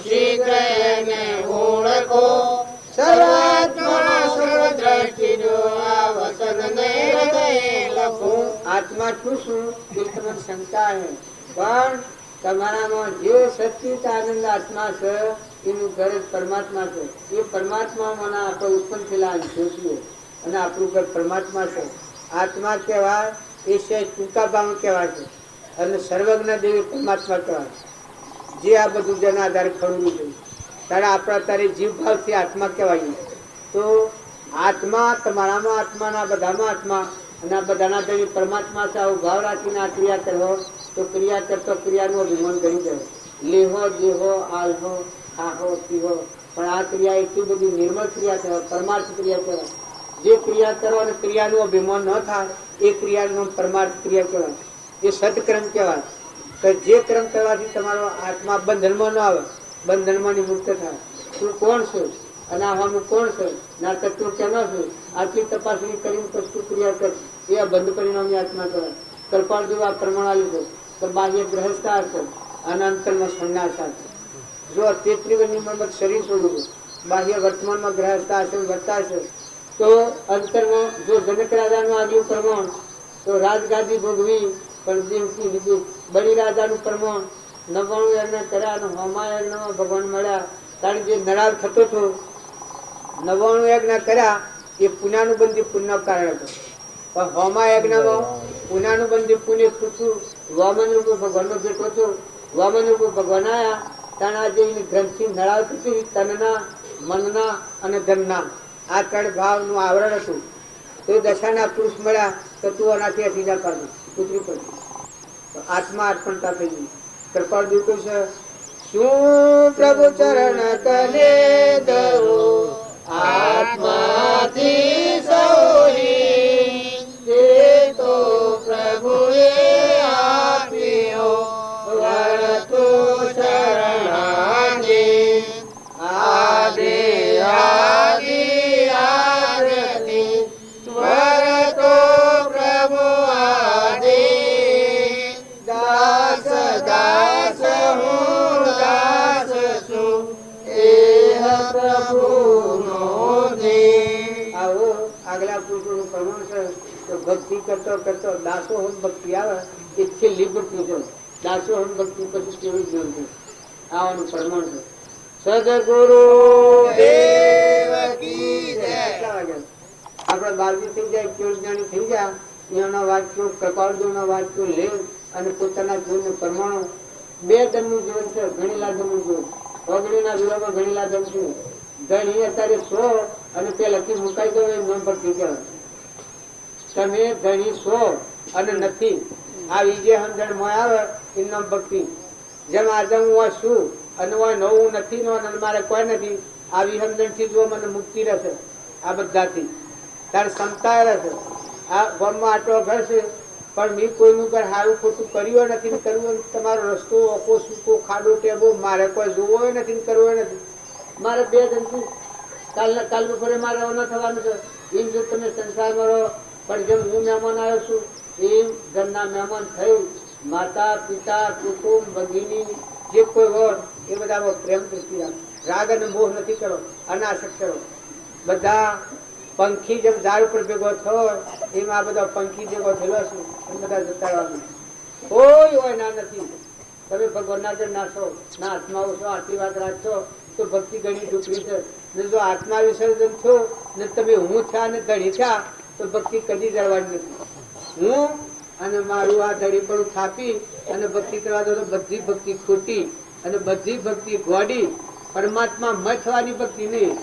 શીઘ્ર એને ઓળખો, સર્વાત્મા સર્વદ્રષ્ટિ જો આ વચનને હૃદયે લખો. આત્મા શું છું એ તમને શંકા હે, પણ તમારામાં જે સચિત આનંદ આત્મા છે એનું ઘર પરમાત્મા છે. એ પરમાત્મામાં આપણે ઉત્પન્ન થયેલા અંશો છીએ અને આપણું ઘર પરમાત્મા છે. આત્મા કહેવાય એ છે ટૂંકા ભાવ કહેવાય છે અને સર્વજ્ઞ દેવી પરમાત્મા કહેવાય. જે આ બધું જેના આધારે ખરું છે તારે આપણા તારે જીવ ભાવથી આત્મા કહેવાય. તો આત્મા તમારામાં આત્માના બધામાં આત્મા અને આ બધાના દેવી પરમાત્મા છે. આવો ભાવ રાખીને આ ક્રિયા કરો તો ક્રિયા કરતો ક્રિયાનું અભિમાન કરી જાય. લેહો દેહો આલ્હો ખાહો પીહો, પણ આ ક્રિયા એટલી બધી નિર્મળ ક્રિયા કહેવાય, પરમાર્થ ક્રિયા કહેવાય. જે ક્રિયા કરો અને ક્રિયાનું અભિમાન ન થાય એ ક્રિયાનું પરમાર્થ ક્રિયા કહેવાય. એ સત્ક્રમ કહેવાય. કે જે ક્રમ કરવાથી તમારો આત્મા બંધનમાં ન આવે, બંધનમાંથી મુક્ત થાય. તું કોણ છું અને આનું કોણ છે, ના તત્વ કેનો છે, આટલી તપાસણી કરીને પછી ક્રિયા કર. એ આ બંધ પરિણામની આત્મા કહેવાય. કૃપાળ જેવા પ્રમાણ આપ્યું છે તો બાહ્ય ગ્રહસ્થા છે અને અંતરમાં સંન્યાસ છે. જો 33 નંબર શરીર છોડવું, બાહ્ય વર્તમાનમાં ગ્રહસ્થા છે વર્તા છે, તો અંતરમાં જો જનક રાજાનું આવ્યું પ્રમાણ તો રાજગાદી ભોગવી, પણ દેવકી લીધું. બળી રાજાનું પ્રમાણ 99 યજ્ઞ કર્યા અને હોમા યજ્ઞમાં ભગવાન મળ્યા. કારણ જે નરાવ થતો હતો 99 યજ્ઞ કર્યા એ પુણ્યાનું બંધી પુણ્યનું કારણ હતું. પણ હોમા યજ્ઞમાં પુનાનું બંધ પુણ્ય પૂછું વામન રૂપ ભગવાનનો ભેટો હતો. વામન રૂપ ભગવાન આયા તાણ આજે એની ગ્રંથિ નળાવતી હતી. તનના, મનના અને ધનના આ 3 ભાવનું આવરણ હતું. તો દશાના પુરુષ મળ્યા તો તું આનાથી અટીજા પાડું ઉતરી પડી. આત્મા અર્પણતા થઈ ગઈ. કૃપાળ દીકરો છે શું પ્રભુ ચરણ કને દઉં આત્માથી સોહી જે તો પ્રભુએ આપ્યો વરતો શરણાદે આદે આદિ આરતી વરતો પ્રભુ આદે દાસ દાસ હું દાસ છું એહ પ્રભુનો દે. આવો આગલા પુરુષોનું પ્રમાણ છે તો ભક્તિ કરતો કરતો દાસો હોમ ભક્તિ આવે એ છેલ્લી ભક્તિ છે. દાસો હોમ ભક્તિ પછી કેવી જ્ઞાન છે આવાનું પ્રમાણ છે. સદગુરુ દેવ કી જય. આપણા બાલજી થઈ જાય, કેવું જ્ઞાની થઈ જાય, એના વાક્યો કૃપાળજીના વાક્યો લે અને પોતાના જીવનનું પરમાણુ 2 ધનનું જીવન છે. ઘણીલા ધનનું જીવન ઓગણીના વિરોધમાં ઘણીલા ધન છે. ધણી અત્યારે 100 અને તે લખી મુકાઈ ગયો એ નામ ભક્તિ કહેવાય. તમે ધણી 100 અને નથી આ વિજય સમજણ માં આવે એ નામ ભક્તિ. જેમ આજે હું છું અને નવું નથી અને મારે કોઈ નથી આવી સમજણ થી જો મને મુક્તિ રહેશે આ બધાથી તારે ક્ષમતા રહેશે. આ ગામમાં આટલો ઘર છે પણ મેં કોઈનું ઘર સારું ખોટું કર્યું નથી કરવું. તમારો રસ્તો ઓકો સૂકો ખાડો ટેબો મારે કોઈ જોવો નથી કરવો નથી. મારે 2 ધનથી કાલ બપોરે મારે ન થવાનું છે. એમ જો તમે સંસારમાં રહો પણ જેમ હું મહેમાન આવ્યો છું એમ ઘરના મહેમાન થઈ માતા પિતા કુટુંબ ભગીની જે કોઈ હોય એ બધા પ્રેમ દૃષ્ટિ રાખો. રાગ અને મોહ નથી કરો, અનાસક્ત કરો. બધા પંખી જેમ ઝાડ ઉપર ભેગો થયો એમ આ બધા પંખી ભેગો થયેલો છે એ બધા જતા રહેવાનું. કોઈ હોય ના નથી. તમે ભગવાનના જન નાશો ના આત્માઓ છો આશીર્વાદ રાખશો તો ભક્તિ ઘણી ટૂંકી છે. ને જો આત્મા વિસર્જન થયો ને તમે હું થયા ને ધણી થયા તો ભક્તિ કદી જળવાની નથી. હું અને મારું આ ધડી પણ થાપી અને ભક્તિ કરવા દો તો બધી ભક્તિ ખોટી અને બધી ભક્તિ ગોડી. પરમાત્મા મય થવાની ભક્તિ નહીં.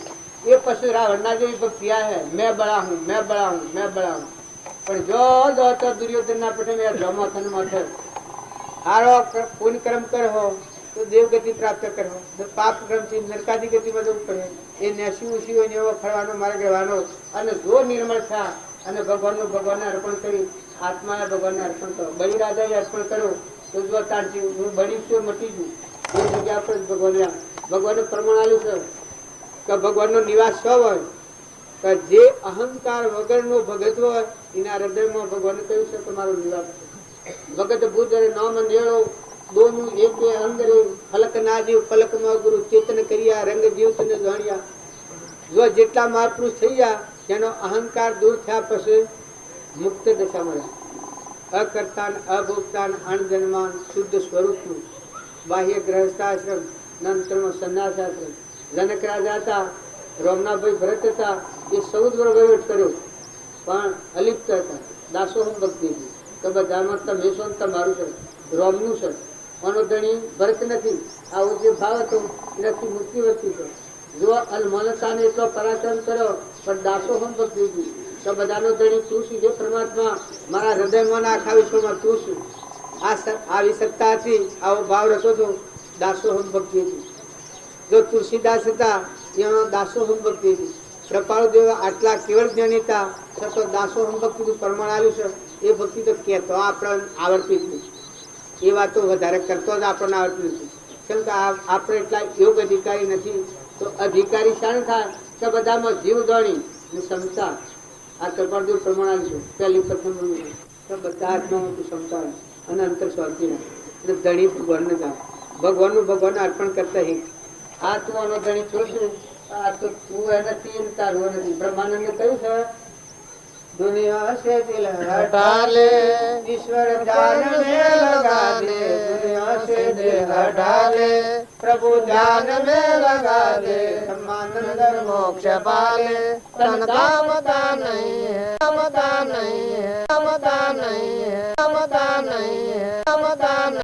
એ પછી રાવણના જેવી ભક્તિ આ હે મેં બળા હું મેં બળા હું મેં બળા હું. પણ જો તો દુર્યોધન ના પટે જમોથન માથે હારો પુણ્ય કર્મ કરો તો દેવગતિ પ્રાપ્ત કરો, પાપ કર્મ થી નરકાદી ગતિમાં જવું પડે. એ નેસી ઉસી હોય ને એવો ફરવાનો માર્ગ રહેવાનો. અને જો નિર્મળ થયા અને ભગવાનનું ભગવાનને અર્પણ કરી આત્માને ભગવાનને અર્પણ કરો. બલિરાજાએ અર્પણ કર્યો તો જો તારથી હું બળી છું મટી છું એ જગ્યા પર ભગવાનનું પ્રમાણ આવ્યું છે કે ભગવાનનો નિવાસ શું હોય કે જે અહંકાર વગરનો ભગત હોય એના હૃદયમાં ભગવાને કહ્યું છે કે મારો નિવાસ છે. ભગત બુદ્ધ નામ નિળો દોનું એક અંદર ફલક ના જીવ ફલકમાં ગુરુ ચેતન કર્યા રંગ જીવ તને જાણ્યા. જો જેટલા મહાપુરુષ થઈ ગયા તેનો અહંકાર દૂર થયા પછી મુક્ત દશા મળે. અકર્તાન અભોક્તાન અણજન્માન શુદ્ધ સ્વરૂપનું બાહ્ય ગ્રહસ્થાશ્રમ નંતરનો સંન્યાસાશ્રમ. જનક રાજા હતા, રોમનાભાઈ ભરત હતા, એ 14 વર્ષ કર્યો પણ અલિપ્ત હતા. દાસોહમ ભક્તિ હતી તો બધામાં તમે છો તમારું છે રોમનું છે. અનુધણી ભરત નથી. આવો જે ભાવ હતો એનાથી મુક્તિ વધતી છે. જો અલમનતાને એટલો પરાક્રમ કર્યો પણ દાસોહમ ભક્તિ હતી તો બધાનો ધણી તું છું જે પરમાત્મા મારા હૃદયમાં આખા વિશ્વમાં તું છું. આવી સત્તા હતી, આવો ભાવ રહેતો હતો, દાસોહમ ભક્તિ હતી. જો તુલસીદાસ હતા એનો દાસોહમ ભક્તિ હતી. કૃપાળુ દેવ આટલા કેવળ જ્ઞાની હતા છતાં દાસોહમ ભક્તિનું પ્રમાણ આવ્યું છે. એ ભક્તિ તો કહેતો આપણને આવડતી નથી. એ વાતો વધારે કરતો જ આપણને આવડતી નથી. કેમ કે આપણે એટલા યોગ અધિકારી નથી. તો અધિકારી શાણ થાય કે બધામાં જીવ દોડી ને ક્ષમતા આ કૃપાળુ દેવ પ્રમાણ આવ્યું છે. પહેલી પ્રથમ તો બધા આત્મામાં તું ક્ષમતા અને અંતર શાંતિ એટલે ધણી ભગવાનને જાવ. ભગવાનનું ભગવાનને અર્પણ કરતા હે આ તું આનો ધણી છો છે. આ તો તું નથી તારું નથી. બ્રહ્માનંદને કહ્યું છે दुनिया से दिल हटा ले, ईश्वर ध्यान में लगा दे, दुनिया से दिल हटा ले, प्रभु ध्यान में लगा दे, ब्रह्मानंद मोक्ष पाले, तन काम का नहीं है, काम का नहीं है, काम का नहीं है।